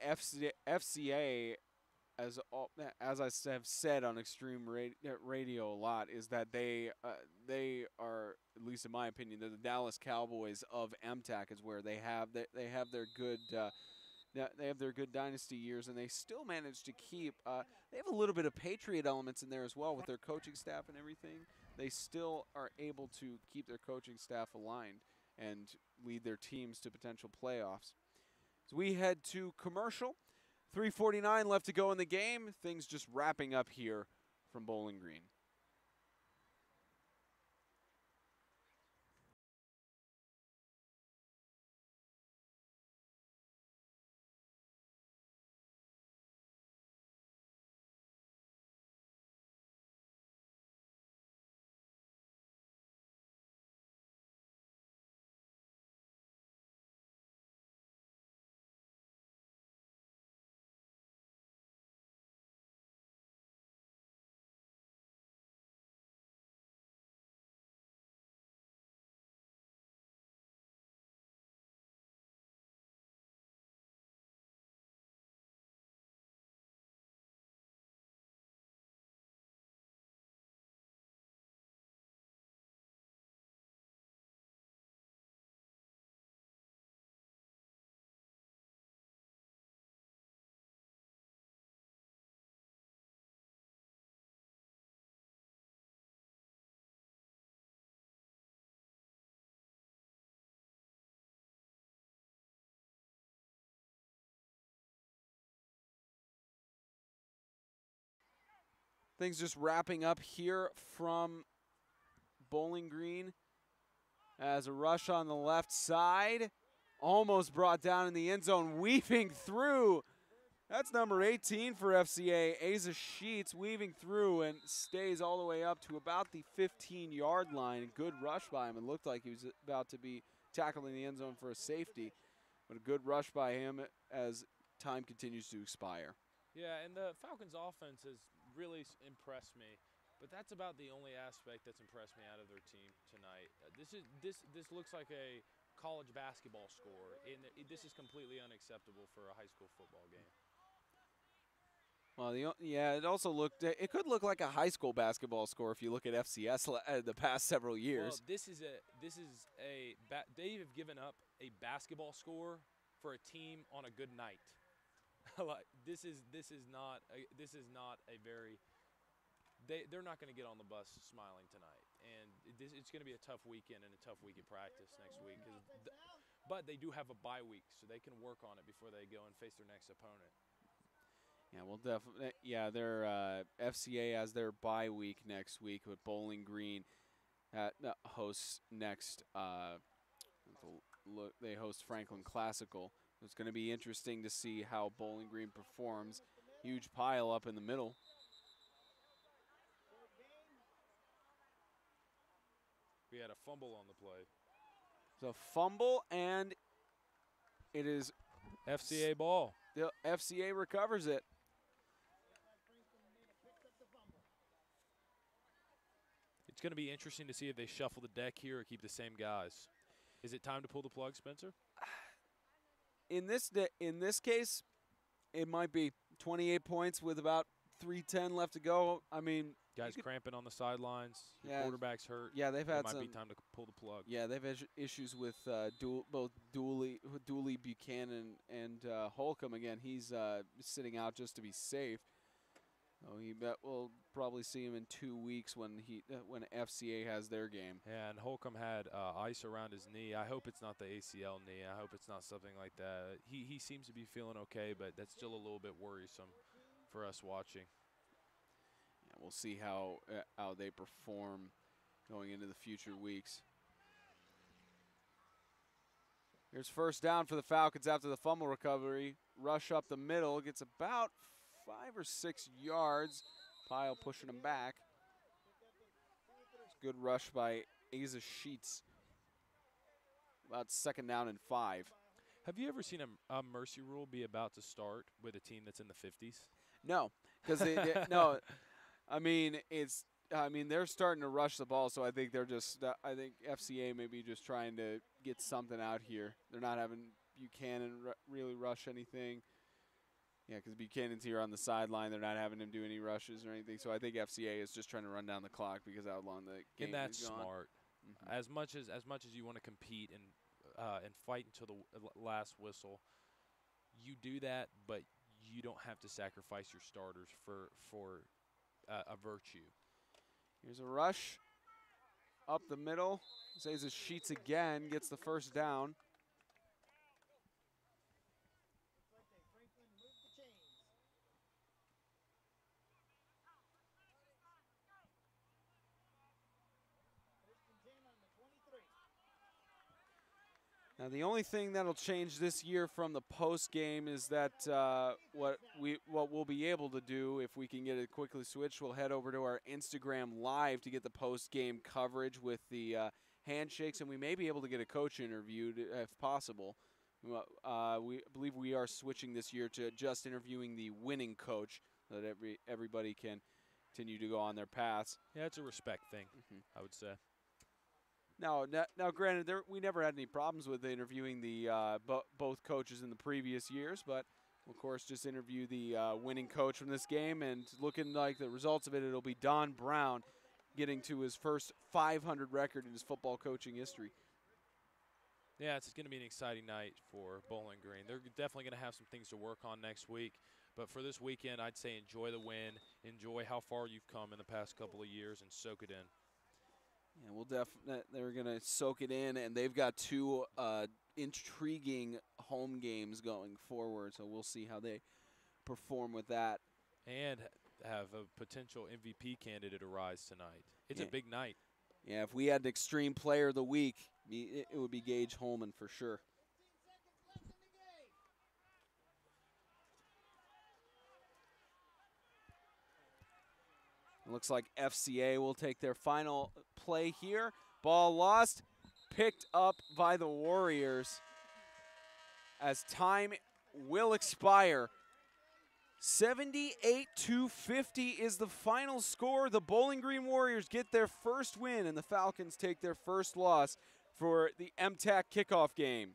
FCA, as I have said on Extreme Radio a lot, is that they are, at least in my opinion, they're the Dallas Cowboys of MTAC, is where they have their good dynasty years, and they still manage to keep. They have a little bit of Patriot elements in there as well with their coaching staff and everything. They still are able to keep their coaching staff aligned and lead their teams to potential playoffs. So we head to commercial. 3:49 left to go in the game. Things just wrapping up here from Bowling Green. Things just wrapping up here from Bowling Green as a rush on the left side. Almost brought down in the end zone, weaving through. That's number 18 for FCA, Asa Sheets, weaving through and stays all the way up to about the 15-yard line. Good rush by him. It looked like he was about to be tackled in the end zone for a safety, but a good rush by him as time continues to expire.
Yeah, and the Falcons' offense has really impressed me, but that's about the only aspect that's impressed me out of their team tonight. This looks like a college basketball score, and this is completely unacceptable for a high school football game.
Well, it also looked. It could look like a high school basketball score if you look at FCS the past several years.
Well, they have given up a basketball score for a team on a good night. This is not a very. They're not going to get on the bus smiling tonight, and it's going to be a tough weekend and a tough week of practice next week. But they do have a bye week, so they can work on it before they go and face their next opponent.
Yeah, well, definitely. Yeah, their FCA has their bye week next week with Bowling Green hosts next. They host Franklin Classical. It's going to be interesting to see how Bowling Green performs. Huge pile up in the middle.
We had a fumble on the play.
It's a fumble, and it is
FCA ball.
The FCA recovers it.
It's going to be interesting to see if they shuffle the deck here or keep the same guys. Is it time to pull the plug, Spencer?
In this case, it might be 28 points with about 3:10 left to go. I mean,
Guys cramping on the sidelines.
Yeah.
Quarterback's hurt.
Yeah, they've had
it
some.
might be time to pull the plug.
Yeah, they've had issues with both Dooley Buchanan and Holcomb. Again, he's sitting out just to be safe. Oh, we'll probably see him in 2 weeks when FCA has their game.
Yeah, and Holcomb had ice around his knee. I hope it's not the ACL knee. I hope it's not something like that. He seems to be feeling okay, but that's still a little bit worrisome for us watching.
Yeah, we'll see how they perform going into the future weeks. Here's first down for the Falcons after the fumble recovery. Rush up the middle, gets about 5 or 6 yards. Pyle pushing him back. It's a good rush by Asa Sheets. About 2nd down and 5.
Have you ever seen a mercy rule be about to start with a team that's in the 50s?
No, because no. I mean, they're starting to rush the ball, so I think they're just. I think FCA may be just trying to get something out here. They're not having Buchanan really rush anything. Yeah, because Buchanan's here on the sideline. They're not having him do any rushes or anything. So I think FCA is just trying to run down the clock because how long the game
and that's
is gone.
Smart. Mm-hmm. As much as you want to compete and fight until the last whistle, you do that, but you don't have to sacrifice your starters for a virtue.
Here's a rush up the middle. Says his Sheets again, gets the first down. Now the only thing that'll change this year from the post game is that what we'll be able to do if we can get it quickly switched, we'll head over to our Instagram Live to get the post game coverage with the handshakes, and we may be able to get a coach interviewed if possible. We believe we are switching this year to just interviewing the winning coach, so that everybody can continue to go on their paths.
Yeah, it's a respect thing, I would say.
Now, granted, we never had any problems with interviewing the both coaches in the previous years, but we'll, of course, just interview the winning coach from this game, and looking like the results of it, it'll be Don Brown getting to his first 500 record in his football coaching history.
Yeah, it's going to be an exciting night for Bowling Green. They're definitely going to have some things to work on next week, but for this weekend, I'd say enjoy the win, enjoy how far you've come in the past couple of years, and soak it in.
Yeah, we'll they're going to soak it in, and they've got 2 intriguing home games going forward, so we'll see how they perform with that.
And have a potential MVP candidate arise tonight. It's a big night.
Yeah, if we had the Extreme Player of the Week, it would be Gage Holman for sure. Looks like FCA will take their final play here. Ball lost, picked up by the Warriors as time will expire. 78-50 is the final score. The Bowling Green Warriors get their first win, and the Falcons take their first loss for the MTAC Kickoff Game.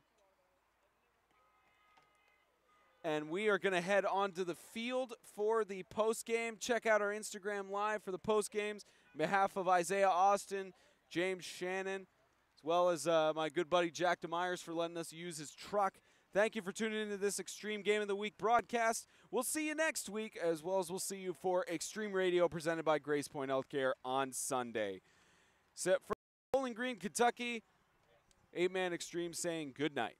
And we are going to head onto the field for the post-game. Check out our Instagram Live for the post-games. On behalf of Isaiah Austin, James Shannon, as well as my good buddy Jack DeMeyers for letting us use his truck. Thank you for tuning into this Extreme Game of the Week broadcast. We'll see you next week, as well as we'll see you for Extreme Radio presented by Grace Point Healthcare on Sunday. So from Bowling Green, Kentucky, 8-Man Extreme saying good night.